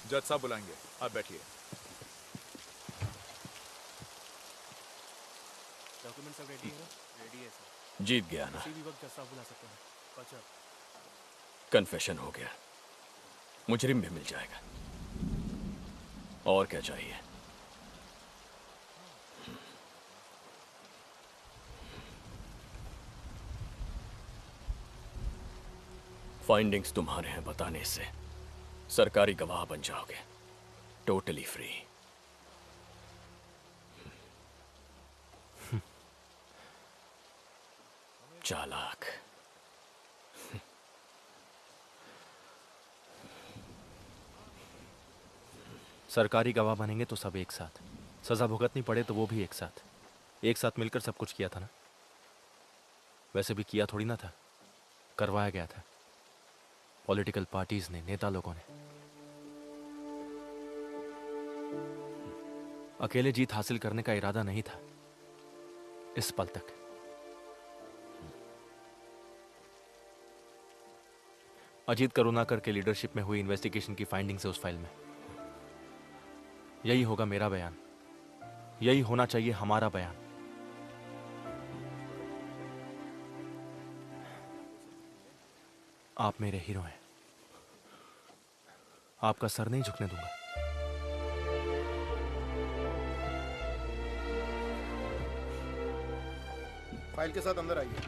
जज साहब बुलाएंगे, आप बैठिए। डॉक्यूमेंट सब रेडी है ना? रेडी है सर। जीत गया ना? किसी भी वक्त जज साहब बुला सकते हैं। अच्छा। कन्फेशन हो गया। मुजरिम भी मिल जाएगा। और क्या चाहिए? फाइंडिंग्स तुम्हारे हैं बताने से सरकारी गवाह बन जाओगे। Totally free. चालाक। सरकारी गवाह बनेंगे तो सब एक साथ, सजा भुगतनी पड़े तो वो भी एक साथ मिलकर सब कुछ किया था ना। वैसे भी किया थोड़ी ना था, करवाया गया था। पॉलिटिकल पार्टीज ने, नेता लोगों ने। अकेले जीत हासिल करने का इरादा नहीं था इस पल तक। अजीत करुणाकर के लीडरशिप में हुई इन्वेस्टिगेशन की फाइंडिंग्स है उस फाइल में। यही होगा मेरा बयान, यही होना चाहिए हमारा बयान। आप मेरे हीरो हैं, आपका सर नहीं झुकने दूंगा। फाइल के साथ अंदर आइए।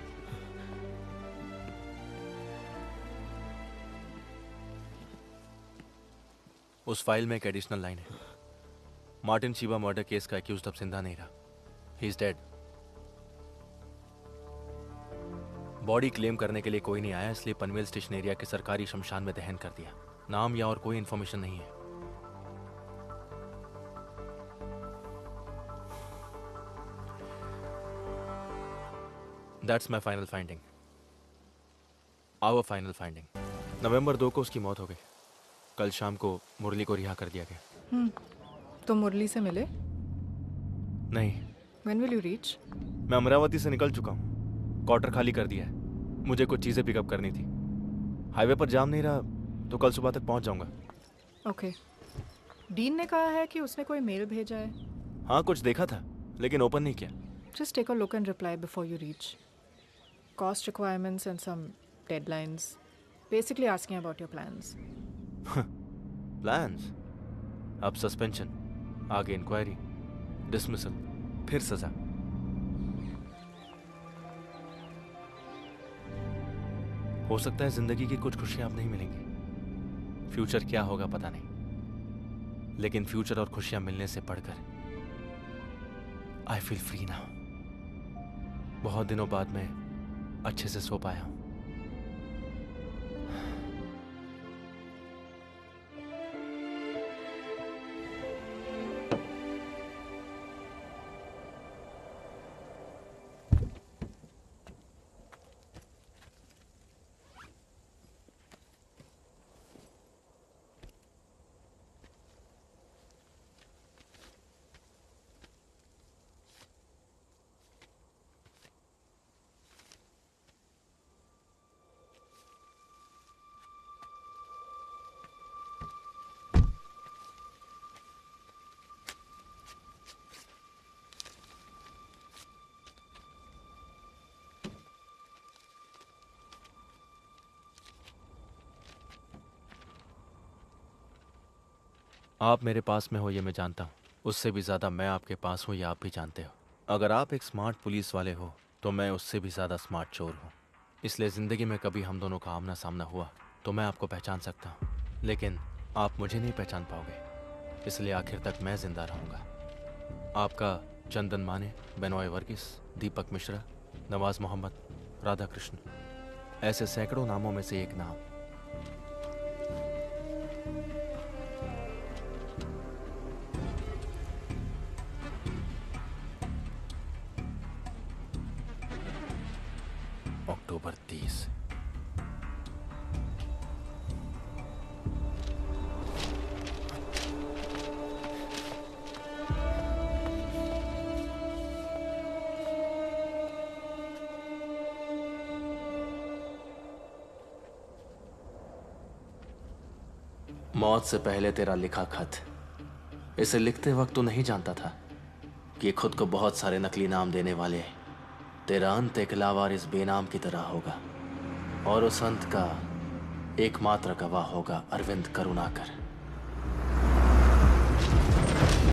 उस फाइल में एक एडिशनल लाइन है। मार्टिन शिवा मर्डर केस का एक्यूज्ड अब जिंदा नहीं रहा, he is dead. Body claim करने के लिए कोई नहीं आया, इसलिए पनवेल स्टेशन एरिया के सरकारी शमशान में दहन कर दिया। नाम या और कोई इंफॉर्मेशन नहीं है। That's my final finding, our final finding. नवंबर 2 को उसकी मौत हो गई। कल शाम को मुरली को रिहा कर दिया गया। तो मुरली से मिले? नहीं। When will you reach? मैं अमरावती से निकल चुका हूँ, क्वार्टर खाली कर दिया है। मुझे कुछ चीज़ें पिकअप करनी थी। हाईवे पर जाम नहीं रहा तो कल सुबह तक पहुँच जाऊँगा। ओके। डीन ने कहा है कि उसने कोई मेल भेजा है। हाँ, कुछ देखा था लेकिन ओपन नहीं किया। Just take a look and reply before you reach. Cost requirements and some deadlines. Basically asking about your plans. Plans? अब सस्पेंशन, आगे इंक्वायरी, डिसमिसल, फिर सजा। हो सकता है जिंदगी की कुछ खुशियां अब नहीं मिलेंगी, फ्यूचर क्या होगा पता नहीं, लेकिन फ्यूचर और खुशियां मिलने से बढ़कर आई फील फ्री नाउ। बहुत दिनों बाद मैं अच्छे से सो पाया हूं। आप मेरे पास में हो ये मैं जानता हूँ, उससे भी ज़्यादा मैं आपके पास हूँ ये आप भी जानते हो। अगर आप एक स्मार्ट पुलिस वाले हो तो मैं उससे भी ज़्यादा स्मार्ट चोर हूँ। इसलिए ज़िंदगी में कभी हम दोनों का आमना सामना हुआ तो मैं आपको पहचान सकता हूँ, लेकिन आप मुझे नहीं पहचान पाओगे। इसलिए आखिर तक मैं ज़िंदा रहूँगा। आपका चंदन माने, बेनॉय वर्गीस, दीपक मिश्रा, नवाज मोहम्मद, राधा कृष्ण, ऐसे सैकड़ों नामों में से एक नाम। अक्टूबर 30। मौत से पहले तेरा लिखा खत। इसे लिखते वक्त तो नहीं जानता था कि खुद को बहुत सारे नकली नाम देने वाले तेरा अंत एक लावारिस बेनाम की तरह होगा, और उस अंत का एकमात्र गवाह होगा अरविंद करुणाकर।